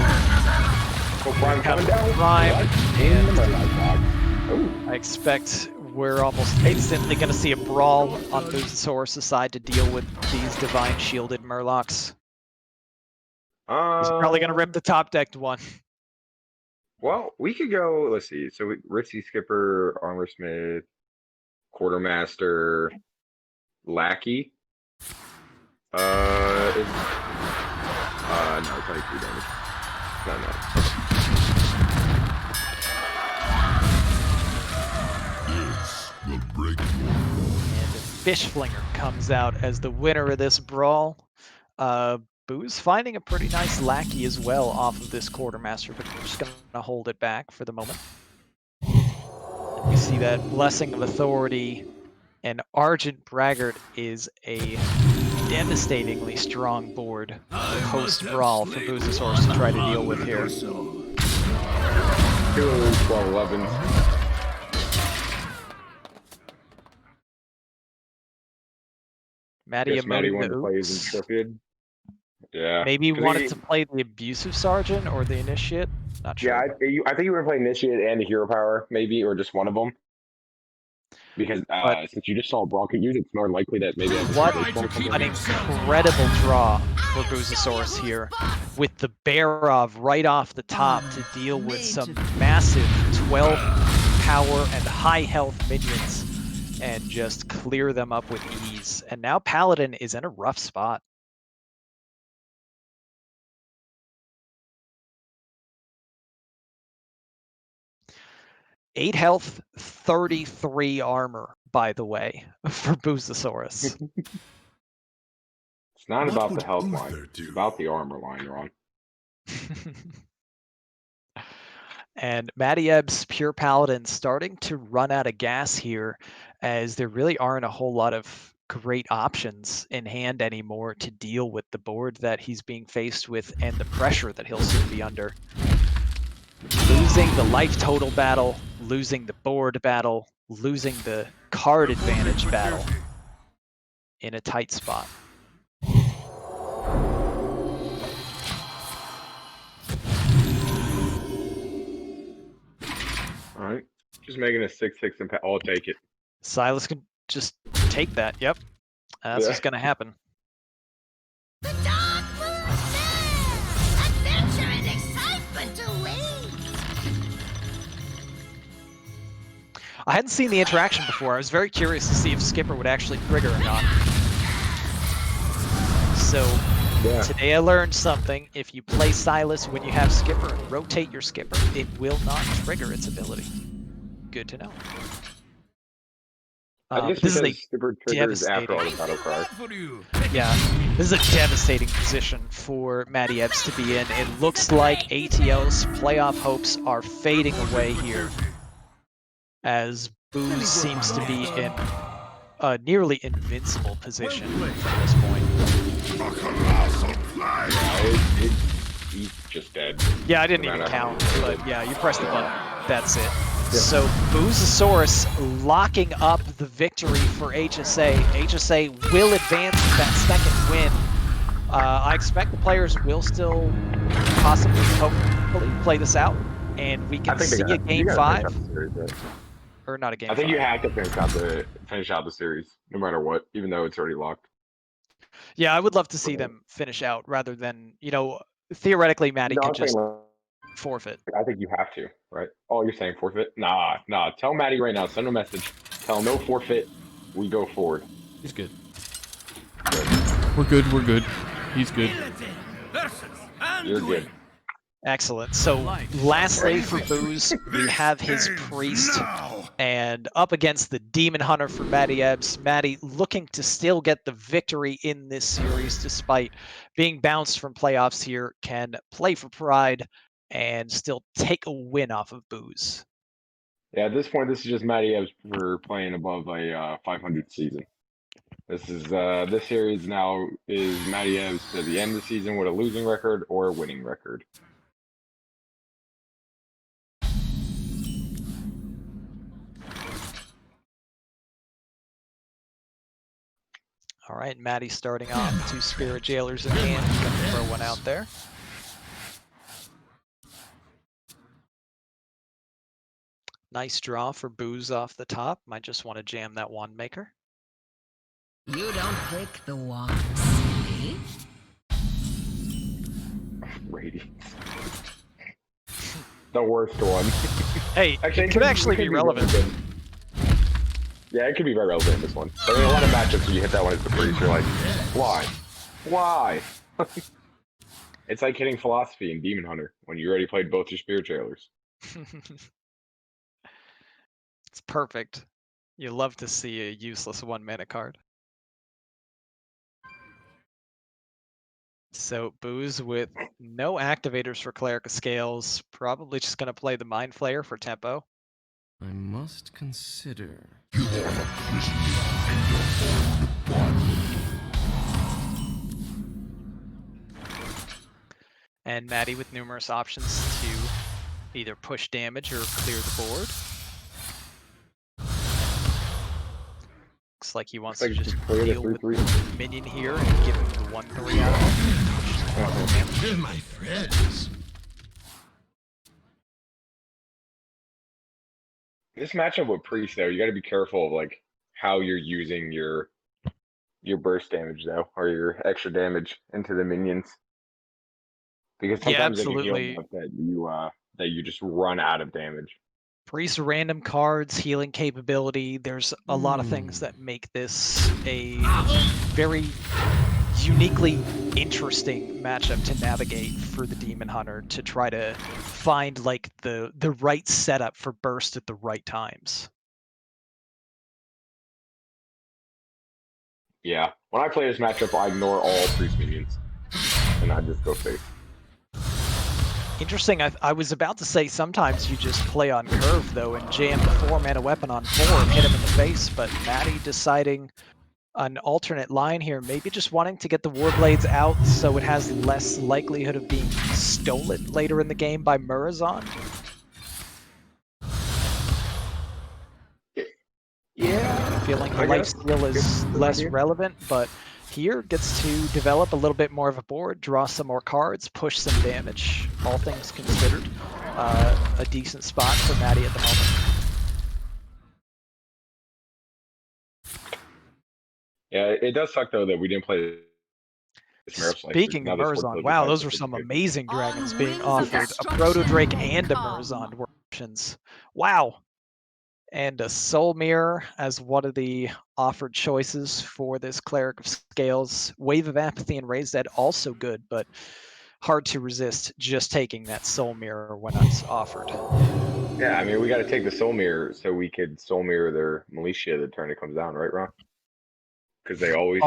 So Prime coming down. Prime, What? and In the Murloc dog. Ooh. I expect we're almost instantly going to see a brawl on BOOZASAURUS' side to deal with these Divine Shielded Murlocs. He's probably going to rip the top decked one. Well, we could go. Let's see. So Ritzy Skipper, Armor Smith, Quartermaster, Lackey. No, it's only 3 damage. No. This will break you. And Fish Flinger comes out as the winner of this brawl. Boo's finding a pretty nice lackey as well off of this Quartermaster, but we're just going to hold it back for the moment. And we see that Blessing of Authority and Argent Braggart is a devastatingly strong board post-brawl for BOOZASAURUS to try to deal with here. 2, 12, 11. Matty Guess Matty emoting wanted the to play his oops. Intrepid. Yeah. Maybe he 'Cause wanted to play the Abusive Sergeant or the Initiate. Not sure. Yeah, I think you were playing Initiate and a Hero Power, maybe, or just one of them. Because since you just saw Brawl could use it, it's more likely that maybe What an incredible draw for BOOZASAURUS here, with the Barov right off the top to deal with some massive 12 power and high health minions and just clear them up with ease. And now Paladin is in a rough spot. Eight health, 33 armor, by the way, for BOOZASAURUS. It's not What about would the health Uther line. do? It's about the armor line, Ron. And Mattyebs, Pure Paladin, starting to run out of gas here, as there really aren't a whole lot of great options in hand anymore to deal with the board that he's being faced with and the pressure that he'll soon be under. Losing the life total battle, losing the board battle, losing the card advantage battle in a tight spot. All right. Just making a 6/6 impact. I'll take it. Silas can just take that. Yep. That's what's going to happen. The Dark Moon Fair! Adventure and excitement await! I hadn't seen the interaction before. I was very curious to see if Skipper would actually trigger or not. So Yeah. today I learned something. If you play Silas when you have Skipper and rotate your Skipper, it will not trigger its ability. Good to know. I guess This is because a Skipper triggers after all the devastating- battle cry. For you. Yeah, this is a devastating position for Mattyebs to be in. It looks like ATL's playoff hopes are fading away here, as Booz seems to be in a nearly invincible position at this point. He's just dead. Yeah, I didn't No even matter how count, much you but did. yeah, you press the button. That's it. So BOOZASAURUS locking up the victory for HSA. HSA will advance with that second win I expect the players will still possibly, hopefully, play this out, and we I can think see a you game gotta finish 5, out the series, right? or not a game I think you 5. have to finish out the series, no matter what, even though it's already locked. Yeah, I would love to see Right. them finish out rather than, theoretically, Matty No, could I'm saying just forfeit. I think you have to, right? Oh, you're saying forfeit? Nah. Tell Matty right now. Send him a message. Tell him no forfeit. We go forward. He's good. Good. We're good. We're good. He's good. Militant versus You're Anduin. good. Excellent. So, lastly for Booze, we have his Priest, and up against the Demon Hunter for Mattyebs. Matty looking to still get the victory in this series despite being bounced from playoffs here, can play for pride and still take a win off of Booze. Yeah, at this point, this is just Matty Epps for playing above a 500 season. This series now is Matty Epps to the end of the season with a losing record or a winning record. All right, Matty starting off. 2 Spirit Jailers in hand. Gonna throw one out there. Nice draw for Booze off the top. Might just want to jam that Wand Maker. You don't pick the ones, eh? Radiance. The worst one. Hey, it could actually be relevant. Really yeah, it could be very relevant in this one. But in a lot of matchups, when you hit that one as the priest, you're like, why? Why? It's like hitting Philosophy in Demon Hunter when you already played both your Spirit Jailers. It's perfect. You love to see a useless 1-mana card. So Booze with no activators for Cleric of Scales, probably just going to play the Mind Flayer for tempo. I must consider. And Matty with numerous options to either push damage or clear the board. Looks like he wants to just deal with the minion here and give him the 1/3 out. They're my friends. This matchup with Priest, though, you got to be careful of like how you're using your burst damage, though, or your extra damage into the minions, because sometimes they can heal enough that you just run out of damage. Priest random cards, healing capability. There's a lot of things that make this a very uniquely interesting matchup to navigate for the Demon Hunter to try to find like the right setup for burst at the right times. Yeah, when I play this matchup, I ignore all Priest minions, and I just go face. Interesting. I was about to say sometimes you just play on curve though and jam the 4-mana weapon on 4 and hit him in the face, but Matty deciding an alternate line here, maybe just wanting to get the Warblades out so it has less likelihood of being stolen later in the game by Murazond. Yeah, Feeling the lifesteal is less relevant, but here gets to develop a little bit more of a board, draw some more cards, push some damage. All things considered, a decent spot for Matty at the moment. Yeah, it does suck though that we didn't play this Speaking of Murazond, wow, those were some amazing dragons being offered. A Proto Drake and a Murazond were options. Wow. And a Soul Mirror as one of the offered choices for this Cleric of Scales. Wave of Apathy and Raised Dead also good, but hard to resist just taking that Soul Mirror when it's offered. Yeah, I mean, we got to take the Soul Mirror so we could Soul Mirror their Militia the turn it comes down, right, Ron? Because they always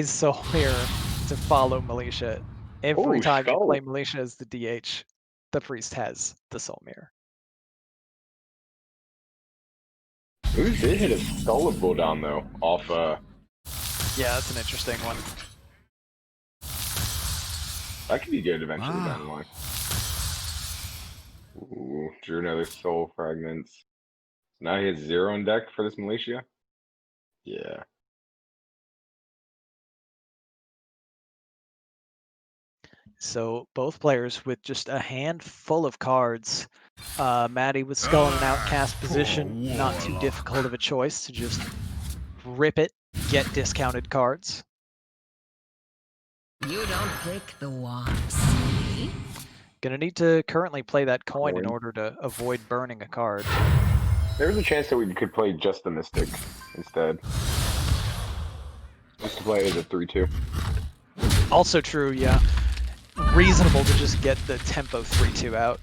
Soul Mirror to follow Militia. Every time you play Militia as the DH, the Priest has the Soul Mirror. Who did hit a Skull of Gul'dan though? Off Yeah, that's an interesting one. That could be good eventually down the line. Ooh, drew another Soul Fragments. Now he has 0 in deck for this Militia? Yeah. So both players with just a handful of cards. Matty with Skull in an outcast position, not too difficult of a choice to just rip it, get discounted cards. You don't pick the ones. See? Gonna need to currently play that coin in order to avoid burning a card. There's a chance that we could play just the Mystic instead. Just to play it as a 3-2. Also true, yeah. Reasonable to just get the tempo 3-2 out.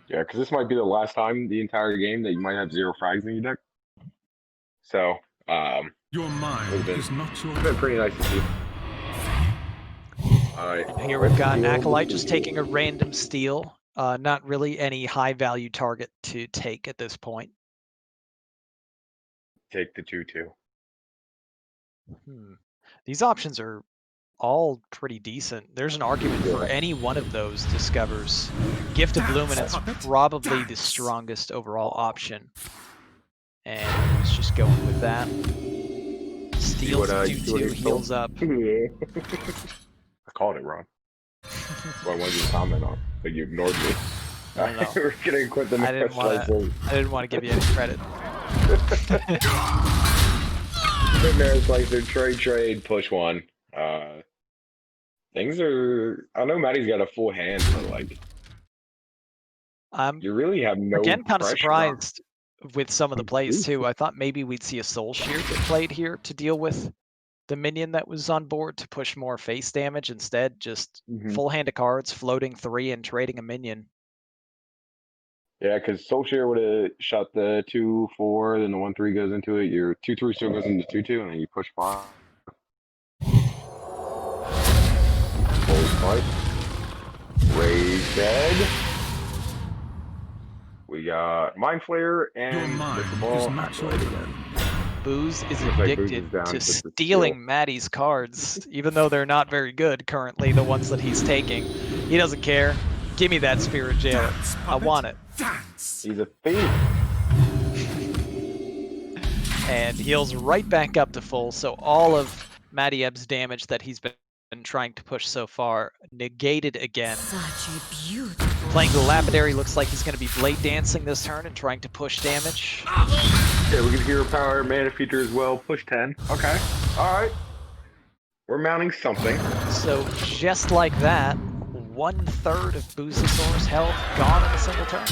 Yeah, because this might be the last time the entire game that you might have 0 frags in your deck. So, Your mind is not your. it's been pretty nice to see. Alright. Here we've got Acolyte just taking a random steal. Not really any high value target to take at this point. Take the 2-2. These options are all pretty decent. There's an argument for any one of those discovers. Gift of Luminance probably the strongest overall option. And he's just going with that. Steals 2-2, heals up. Yeah. I called it wrong. That's what I wanted you to comment on, but you ignored me. I don't know. We're gonna quit the I didn't want to give you any credit. Marrow Slicer, trade, push one. Things are. I know Matty's got a full hand, but like, you really have no. Again, kind of pressure surprised with some of the plays too. I thought maybe we'd see a Soul Shear get played here to deal with the minion that was on board to push more face damage. Instead, just full hand of cards, floating 3 and trading a minion. Yeah, because Soul Shear would have shot the 2-4, then the 1-3 goes into it. Your 2-3 still goes into 2-2, and then you push 5. Hold fight. Raise dead. We got Mind Flayer and the ball. Booze is Looks like addicted Booze is down to with the stealing Matty's cards, even though they're not very good currently, the ones that he's taking. He doesn't care. Give me that Spirit Jailer. I want it. He's a thief. And heals right back up to full, so all of Mattyebs' damage that he's been trying to push so far negated again. Such a beautiful. Playing the Lapidary looks like he's going to be Blade Dancing this turn and trying to push damage. Yeah, we get Hero Power, Mana Feature as well. Push 10. Okay. Alright. We're mounting something. So just like that, 1/3 of BOOZASAURUS health gone in a single turn.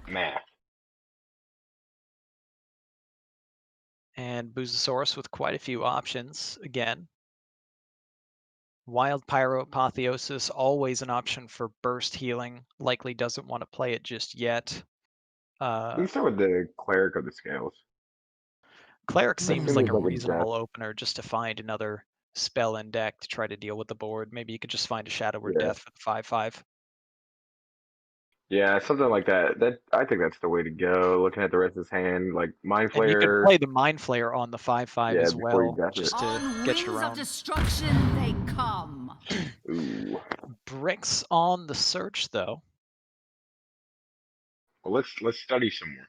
Math. And BOOZASAURUS with quite a few options again. Wild Pyro Apotheosis, always an option for burst healing. Likely doesn't want to play it just yet. We can start with the Cleric of the Scales. Cleric seems like a like a reasonable opener just to find another spell in deck to try to deal with the board. Maybe you could just find a Shadow Word Death for the 5/5. Yeah, something like that. I think that's the way to go. Looking at the rest of his hand, like Mind And you Flayer. could play the Mind Flayer on the 5/5 as before you well, death it. just to On get your wings of own. destruction they come. Ooh. Bricks on the search though. Well, let's study some more.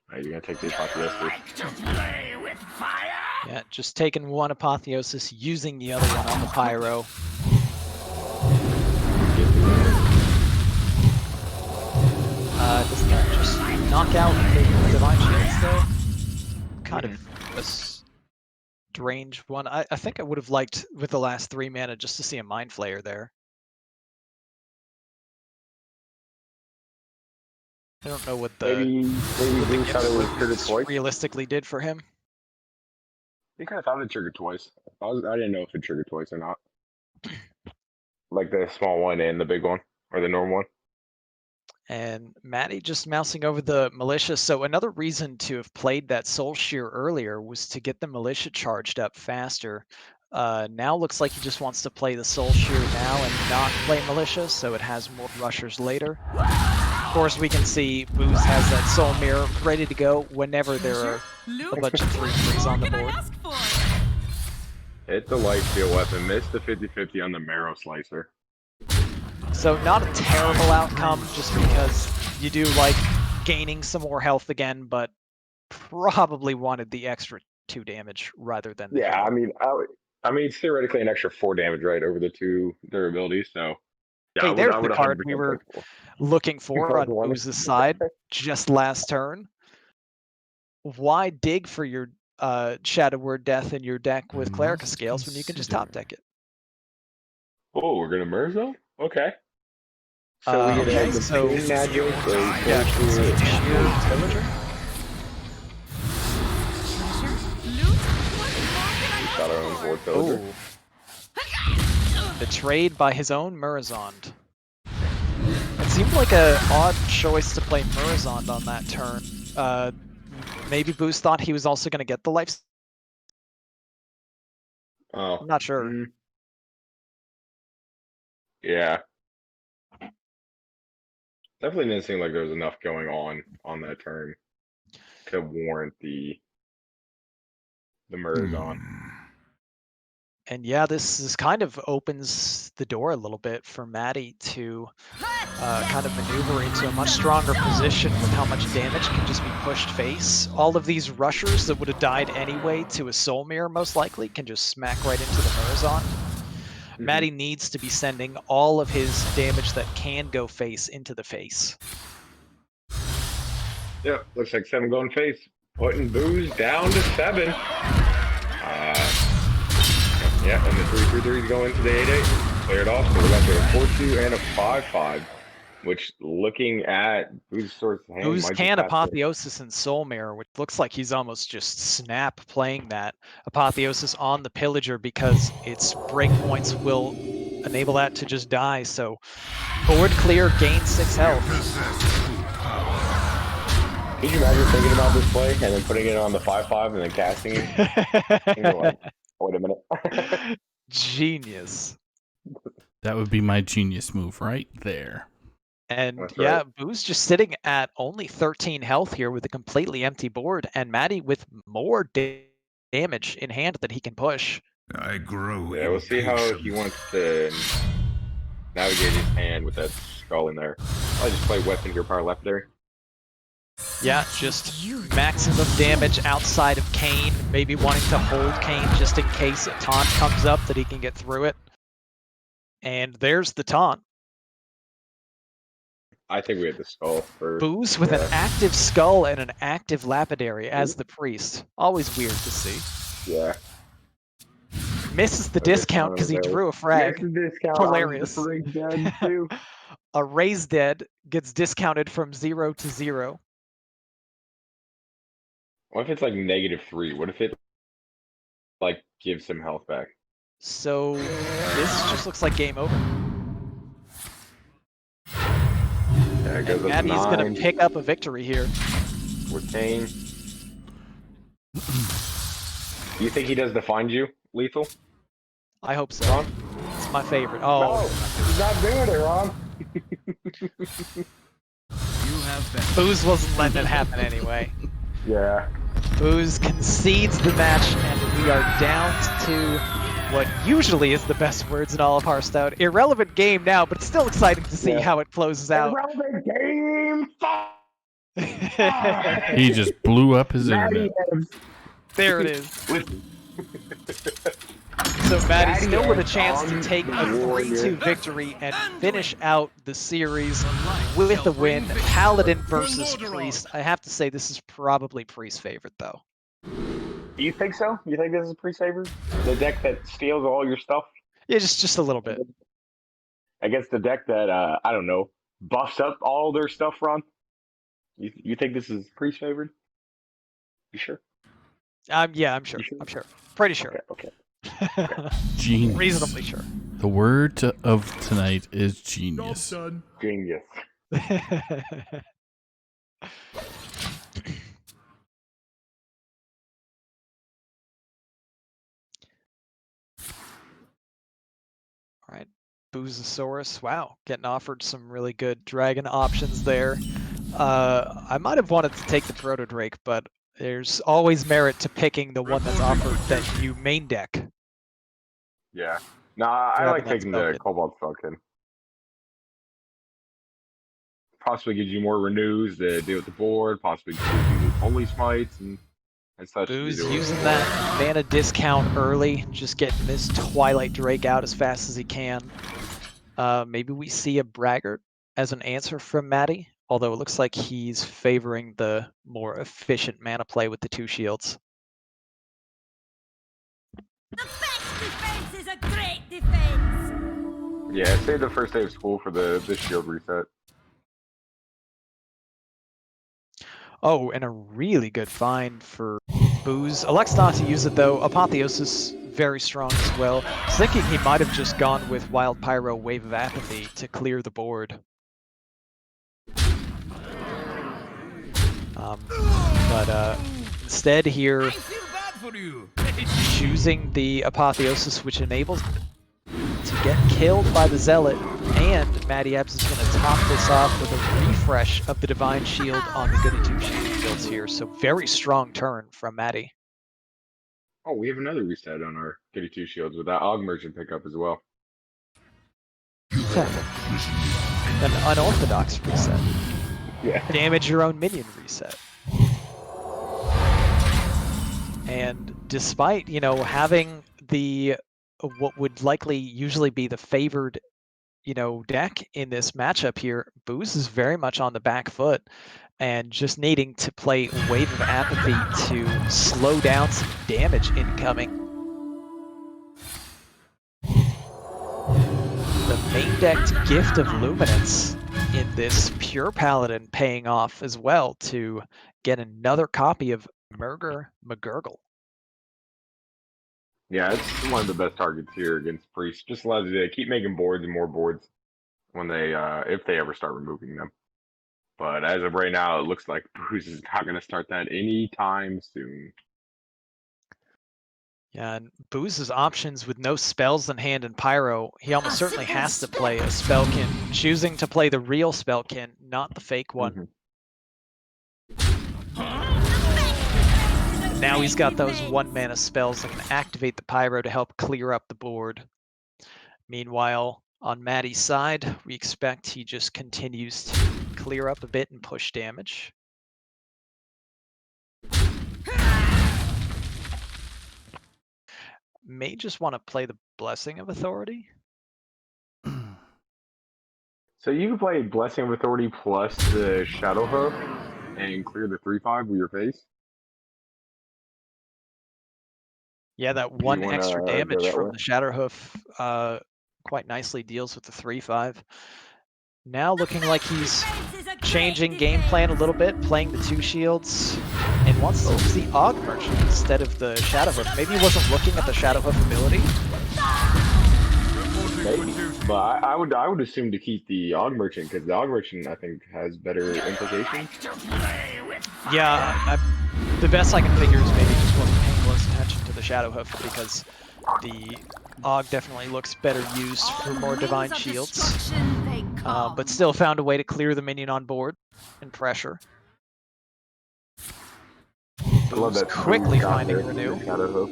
Alright, you're gonna take the Apotheosis. To play with fire? Yeah, just taking one Apotheosis, using the other one on the Pyro. Doesn't that just knock out the Divine Shields though? Kind of a strange one. I think I would have liked with the last 3 mana just to see a Mind Flayer there. I don't know what the Maybe Bruce thought it was triggered twice. realistically did for him. You kind of thought it triggered twice. I didn't know if it triggered twice or not. Like the small one and the big one, or the normal one. And Matty just mousing over the Militia. So another reason to have played that Soul Shear earlier was to get the Militia charged up faster. Now looks like he just wants to play the Soul Shear now and not play Militia, so it has more rushers later. Of course, we can see Booz has that Soul Mirror ready to go whenever there are a bunch of 3/3s on the board. Hit the light steal weapon, missed the 50-50 on the Marrow Slicer. So not a terrible outcome, just because you do like gaining some more health again, but probably wanted the extra 2 damage rather than. Yeah, I mean, I mean, it's theoretically an extra 4 damage, right, over the 2 durability. So yeah, Hey, there's I the would card 100% we were take 4. looking for on One. Booz's side just last turn. Why dig for your Shadow Word Death in your deck with Cleric Scales when you can just top deck it? Oh, we're gonna merge them? Okay. So we Okay, get so the magic. yeah, Conceit Sheer Pillager. We shot our own Horde Pillager. Oh. Betrayed by his own Murazond. It seemed like an odd choice to play Murazond on that turn. Maybe Booz thought he was also going to get the life. Oh. I'm not sure. Yeah. Definitely didn't seem like there was enough going on that turn to warrant the Murazon. And yeah, this kind of opens the door a little bit for Matty to kind of maneuver into a much stronger position with how much damage can just be pushed face. All of these rushers that would have died anyway to a Soul Mirror most likely can just smack right into the Murazon. Matty needs to be sending all of his damage that can go face into the face. Yep, looks like 7 going face. Putting Booz down to 7. Yeah, and the 3-3-3 is going to the 8-8. Cleared off, so we got a 4-2 and a 5-5. Which, looking at BOOZASAURUS' hand, Booz might can just have to... Apotheosis and Soul Mirror, which looks like he's almost just snap playing that Apotheosis on the Pillager because its breakpoints will enable that to just die. So board clear, gain 6 health. Can you imagine thinking about this play and then putting it on the 5-5 and then casting it? And you're like, wait a minute. Genius. That would be my genius move right there. And That's yeah, right. Booz just sitting at only 13 health here with a completely empty board, and Matty with more damage in hand that he can push. I grow Yeah, we'll see how he wants to navigate his hand with that skull in there. I'll just play weapon here, power left there. Yeah, just maximum damage outside of Kane, maybe wanting to hold Kane just in case a taunt comes up that he can get through it. And there's the taunt. I think we had the skull first. Booz with an active skull and an active lapidary as the priest. Always weird to see. Yeah. Misses the discount because he drew a frag. Hilarious. A Raise Dead gets discounted from 0 to 0. What if it's like -3? What if it like gives him health back? So this just looks like game over. Yeah, it goes up to Matty's 9. gonna pick up a victory here. With Kane. You think he does the find you lethal? I hope so. Ron? It's my favorite. Oh, No, he's not doing it, Ron. You have been. Booz wasn't letting it happen anyway. Yeah. Booz concedes the match, and we are down to what usually is the best words in all of Hearthstone. Irrelevant game now, but it's still exciting to see how it closes out. Irrelevant game. He just blew up his internet. There it is. So Matty still with a chance to take a 3-2 victory and finish out the series with the win. Paladin versus Priest. I have to say this is probably Priest's favorite though. You think so? You think this is Priest favorite? The deck that steals all your stuff? Yeah, just a little bit. Against the deck that I don't know, buffs up all their stuff, Ron? You think this is Priest favorite? You sure? Yeah, I'm sure. You sure? I'm sure. Pretty sure. Okay. Genius. Reasonably sure. The word of tonight is genius. Genius. All right, BOOZASAURUS. Wow, getting offered some really good dragon options there. I might have wanted to take the Proto Drake, but there's always merit to picking the one that's offered that you main deck. Yeah. Nah, I like taking the Cobalt Falcon. Possibly gives you more renews to deal with the board, possibly gives you Holy Smites, and As such, Booz we do it. using that mana discount early, just getting this Twilight Drake out as fast as he can. Maybe we see a Braggart as an answer from Matty, although it looks like he's favoring the more efficient mana play with the 2 shields. The best defense is a great defense. Yeah, save the first day of school for the shield reset. Oh, and a really good find for Booz. Elects not to use it though. Apotheosis very strong as well. I was thinking he might have just gone with Wild Pyro Wave of Apathy to clear the board. But instead here, I feel bad for you. choosing the Apotheosis, which enables to get killed by the Zealot, and Mattyebs is going to top this off with a refresh of the Divine Shield on the Goody 2 shields here. So very strong turn from Matty. Oh, we have another reset on our Kitty 2 shields with that Og Merchant pickup as well. An unorthodox reset. Yeah. Damage your own minion reset. And despite, you know, having the what would likely usually be the favored, you know, deck in this matchup here, Booz is very much on the back foot and just needing to play Wave of Apathy to slow down some damage incoming. The main decked Gift of Luminance in this Pure Paladin paying off as well to get another copy of Murger McGurgle. Yeah, it's one of the best targets here against Priest. Just allows you to keep making boards and more boards when they, if they ever start removing them. But as of right now, it looks like Bruce is not going to start that anytime soon. Yeah, and Booz's options with no spells in hand and Pyro, he almost certainly has to play a Spellkin, choosing to play the real Spellkin, not the fake one. Now he's got those 1-mana spells that can activate the Pyro to help clear up the board. Meanwhile, on Matty's side, we expect he just continues to clear up a bit and push damage. May just want to play the Blessing of Authority. So you can play Blessing of Authority plus the Shadow Hoof and clear the 3/5 with your face. Yeah, that one extra go damage that from way? the Shadowhoof quite nicely deals with the 3/5. Now looking like he's changing game plan a little bit, playing the 2 shields, and wants to use the Og Merchant instead of the Shadowhoof. Maybe he wasn't looking at the Shadowhoof ability. Maybe. But I would assume to keep the Og Merchant, because the Og Merchant, I think, has better implications. Yeah, the best I can figure is maybe just wasn't paying close attention to the Shadowhoof, because the Og definitely looks better used for more Divine Shields. But still found a way to clear the minion on board and pressure. I love that Quickly got finding there, Renew. the Shadow Hoof.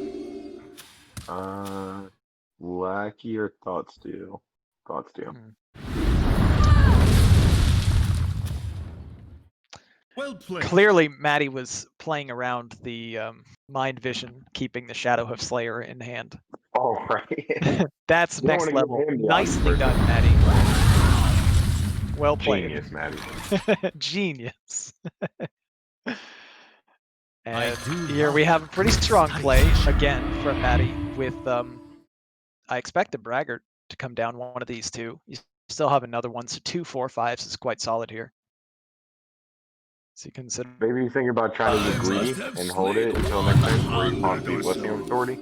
Lackey or Thought Steal? Thought Steal. Well played. Clearly, Matty was playing around the Mind Vision, keeping the Shadowhoof Slayer in hand. Oh, right. That's You don't next wanna give level. him the Nicely option. done, Matty. Well played. Genius, Matty. Genius. I And do here love we have a pretty strong Untitled play Chapter. again from Matty with I expect a Braggart to come down one of these two. You still have another one, so 2 4/5s is quite solid here. So you consider Maybe you think about trying to get greedy and hold it until next turn where you possibly Blessing of Authority.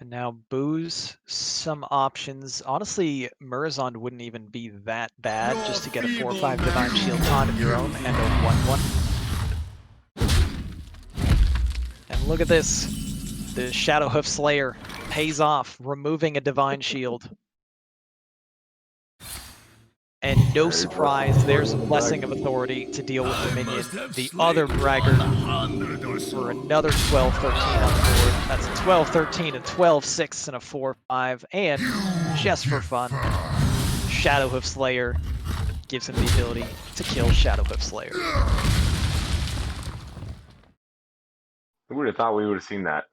And now Booz, some options. Honestly, Murazond wouldn't even be that bad just to get a 4/5 Divine Shield on of your own and a 1/1. And look at this. The Shadowhoof Slayer pays off, removing a Divine Shield. And no surprise, there's a blessing of authority to deal with the minion. The other braggart for another 12-13 on the board. That's a 12-13, a 12-6, and a 4-5. And just for fun, Shadowhoof Slayer gives him the ability to kill Shadowhoof Slayer. Who would have thought we would have seen that?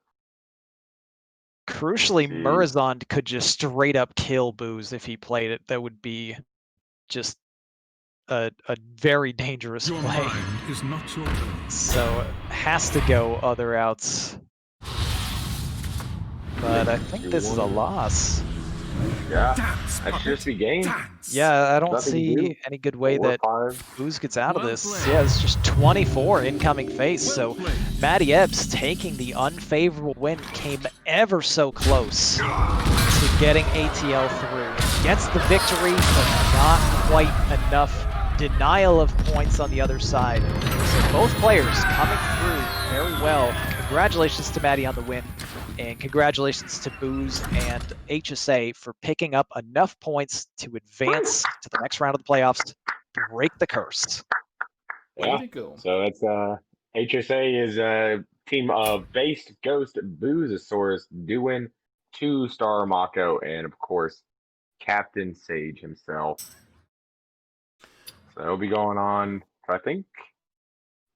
Crucially, Jeez. Murazond could just straight up kill Booz if he played it. That would be just a very dangerous Your play. mind is not your own. So has to go other outs. But I think this is a loss. Yeah, Dance, that should just be game. dance. Yeah, I don't Nothing to do. see any good way 4, that 5. Booz gets out of Well this. played. Yeah, it's just 24 incoming face. Well So played. Mattyebs taking the unfavorable win came ever so close to getting ATL through. Gets the victory, but not quite enough. Denial of points on the other side. So both players coming through very well. Congratulations to Matty on the win. And congratulations to Booz and HSA for picking up enough points to advance to the next round of the playoffs to break the curse. Way Yeah. to go. So that's HSA is a team of Based, Ghost, BOOZASAURUS, Duin, 2-star Mako, and of course Captain Sage himself. So it'll be going on. I think.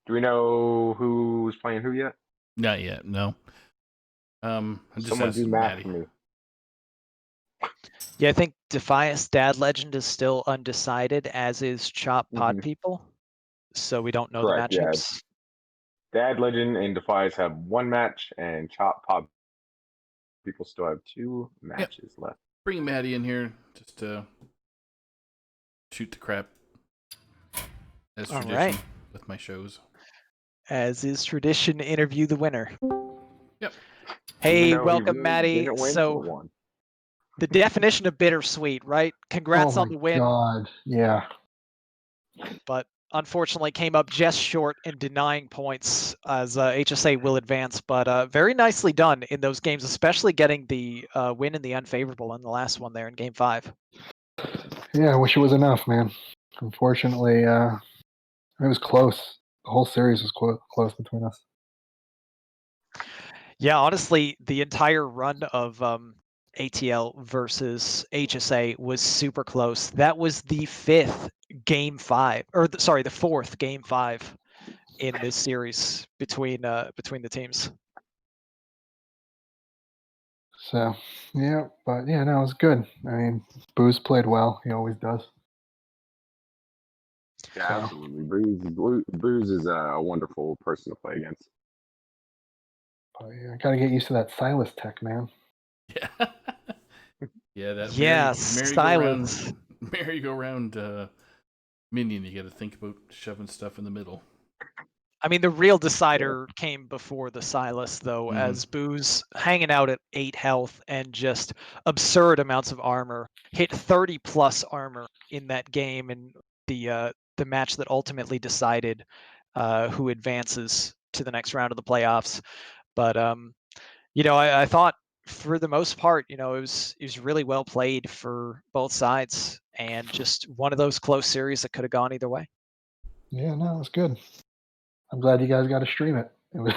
Do we know who's playing who yet? Not yet, no. I just Someone asked do math Maddie. for me. Yeah, I think Defias Dad Legend is still undecided, as is Chop Pod Mhm. People. So we don't know Correct, the yeah. matchups. Dad Legend and Defias have 1 match, and Chop Pop People still have 2 matches left. Bring Maddie in here just to shoot the crap. As All tradition right. with my shows. As is tradition, interview the winner. Yep. Hey, Even though he welcome, really Maddie. didn't win, So he won. the definition of bittersweet, right? Congrats Oh on my the win, God. Yeah. but unfortunately came up just short in denying points, as HSA will advance. But very nicely done in those games, especially getting the win in the unfavorable in the last one there in Game 5. Yeah, I wish it was enough, man. Unfortunately, it was close. The whole series was close between us. Yeah, honestly, the entire run of ATL versus HSA was super close. That was the 5th Game 5, or sorry, the 4th Game 5 in this series between the teams. So, yeah, but yeah, no, it was good. I mean, Booz played well. He always does. Yeah, So. absolutely. Booz is a wonderful person to play against. But yeah, I got to get used to that Silas tech, man. Yeah. Yeah, that Yeah, merry-go-round silence. merry-go-round minion, you gotta think about shoving stuff in the middle. I mean, the real decider came before the Silas, though, Mhm. as Booz hanging out at 8 health and just absurd amounts of armor. Hit 30 plus armor in that game, and the match that ultimately decided who advances to the next round of the playoffs. But I thought for the most part, it was really well played for both sides, and just one of those close series that could have gone either way. Yeah, no, it was good. I'm glad you guys got to stream it. It was,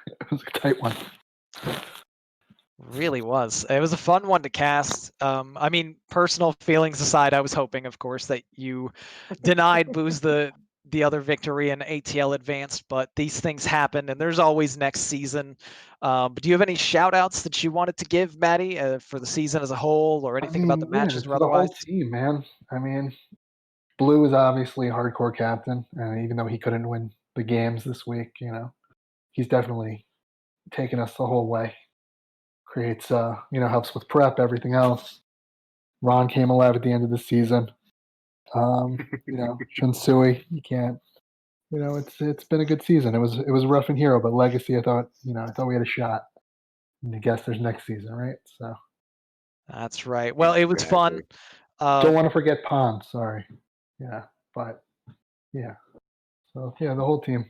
it was a tight one. Really was. It was a fun one to cast. I mean, personal feelings aside, I was hoping, of course, that you denied Booz the other victory and ATL advanced, but these things happen, and there's always next season. But do you have any shout-outs that you wanted to give, Maddie, for the season as a whole, or anything about the matches to or the otherwise? whole team, man. I mean, Blue is obviously a hardcore captain, and even though he couldn't win the games this week, he's definitely taken us the whole way. Creates, helps with prep, everything else. Ron came alive at the end of the season. Shinsui, you can't. It's been a good season. It was a rough and hero, but Legacy, I thought we had a shot. And I guess there's next season, right? So That's right. Well, it was fun. don't want to forget Pond. Sorry. Yeah, but yeah. So yeah, the whole team.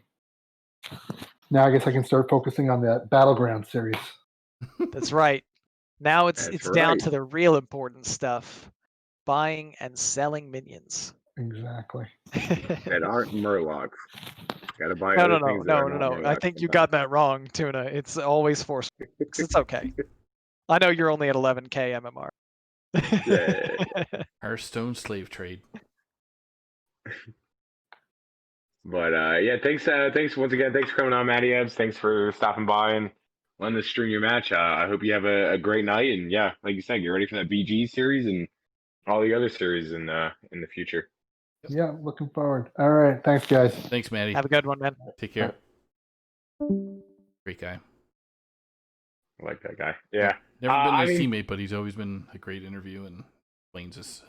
Now I guess I can start focusing on that Battleground series. That's right. Now it's That's down right. to the real important stuff. buying and selling minions. Exactly. That aren't Murlocs. Gotta buy No, other no, no, things that no, are no, not no. I Murlocs think you sometimes. got that wrong, Tuna. It's always Force. It's okay. I know you're only at 11k MMR. Yeah. Hearthstone slave trade. But yeah, thanks once again. Thanks for coming on, Mattyebs. Thanks for stopping by and letting us stream your match. I hope you have a great night. And yeah, like you said, get ready for that BG series and all the other series in the future. Yeah, looking forward. All right. Thanks, guys. Thanks, Matty. Have a good one, man. Take care. Great guy. I like that guy. Yeah. Never been I his mean- teammate, but he's always been a great interview and explains his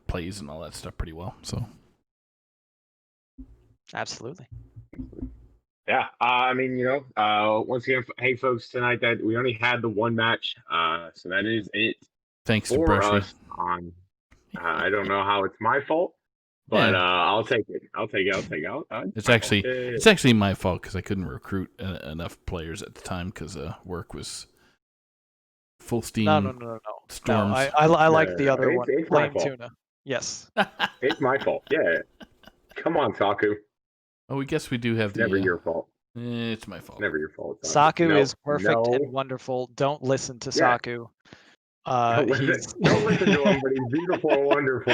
plays and all that stuff pretty well. So Absolutely. Yeah, I mean, once again, hey folks, tonight that we only had the one match, so that is it thanks to for Brushy. us. I don't know how it's my fault, but Yeah. I'll take it. I'll take it. It's my actually fault. it's actually my fault because I couldn't recruit enough players at the time because work was full steam. No. Storms. No, I like the other one. it's my Plain fault. Tuna. Yes. It's my fault. Yeah, come on, Saku. Oh, we guess we do have It's the. never your fault. It's my fault. Never your fault. Saku No, is perfect no. and wonderful. Don't listen to Yeah. Saku. Don't listen to him, but he's beautiful and wonderful.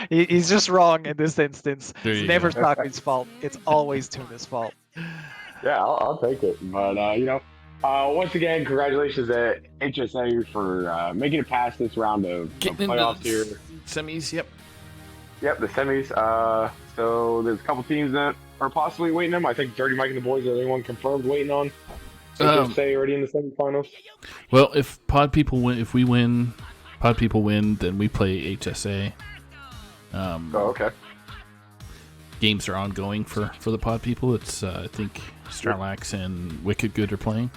He's just wrong in this instance. There It's you never go. Saku's fault. It's always Tuna's fault. Yeah, I'll take it. But once again, congratulations to HSA for making it past this round of Getting playoffs into here. semis. Yep. Yep, the semis. So there's a couple teams that are possibly waiting them. I think Dirty Mike and the boys are the only one confirmed waiting on HSA already in the semifinals. Well, if Pod People win, if we win, Pod People win, then we play HSA. Okay. Games are ongoing for the Pod People. It's I think Starlax and Wicked Good are playing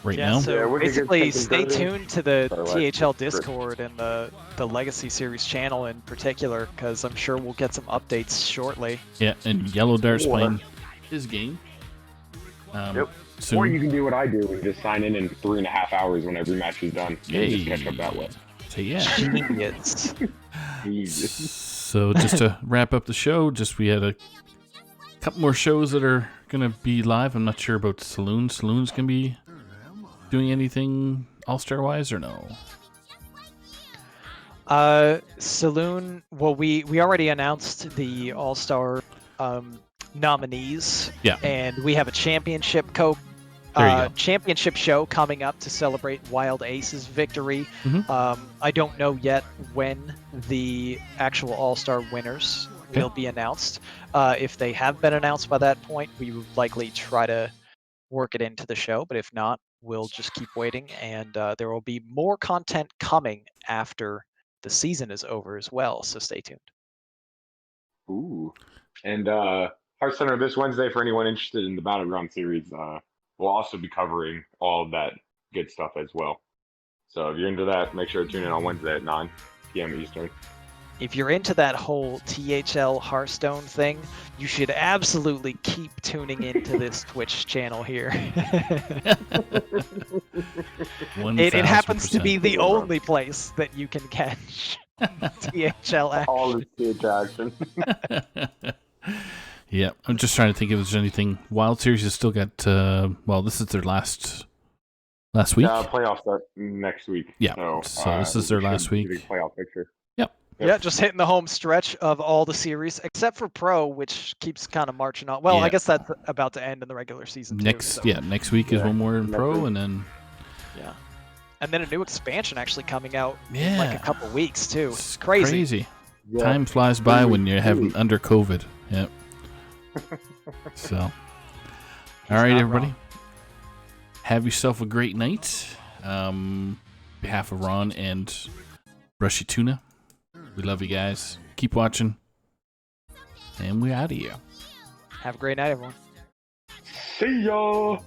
right now. So Yeah, Wicked Good basically, taking stay precedence. tuned to the Starlight THL Chris. Discord and the Legacy Series channel in particular, because I'm sure we'll get some updates shortly. Yeah, and Yellow Dart's Or- playing his game. Yep. Soon. Or you can do what I do and just sign in 3.5 hours when every match is done. And just catch up that way. So yeah. Genius. Jesus. So just to wrap up the show, we had a couple more shows that are gonna be live. I'm not sure about Saloon. Saloon's gonna be doing anything All-Star wise or no? Saloon. Well, we already announced the All-Star nominees. Yeah. And we have a championship There you go. championship show coming up to celebrate Wild Ace's victory. Mhm. I don't know yet when the actual All-Star winners Okay. will be announced. If they have been announced by that point, we would likely try to work it into the show, but if not, we'll just keep waiting, and there will be more content coming after the season is over as well, so stay tuned. Ooh. And Heart Center this Wednesday for anyone interested in the Battleground series. We'll also be covering all of that good stuff as well. So if you're into that, make sure to tune in on Wednesday at 9 p.m. Eastern. If you're into that whole THL Hearthstone thing, you should absolutely keep tuning into this Twitch channel here. It happens to be the 1000%. only place that you can catch THL action. All is good action. Yeah, I'm just trying to think if there's anything. Wild Series has still got. This is their last week. Playoffs start next week. Yeah, So, so this is their we last should see week. the playoff picture. Yeah, just hitting the home stretch of all the series, except for Pro, which keeps kind of marching on. Well, Yeah. I guess that's about to end in the regular season too. Next, so- next week is Yeah, one more in next Pro, week. and then And then a new expansion actually coming out in Yeah. like a couple weeks too. it's Crazy. Yeah. Time flies by Really, when you're having really. under COVID. Yep. So, all right, not everybody, wrong. have yourself a great night. Behalf of Ron and BrushyTuna, we love you guys. Keep watching, and we're out of here. Have a great night, everyone. See ya.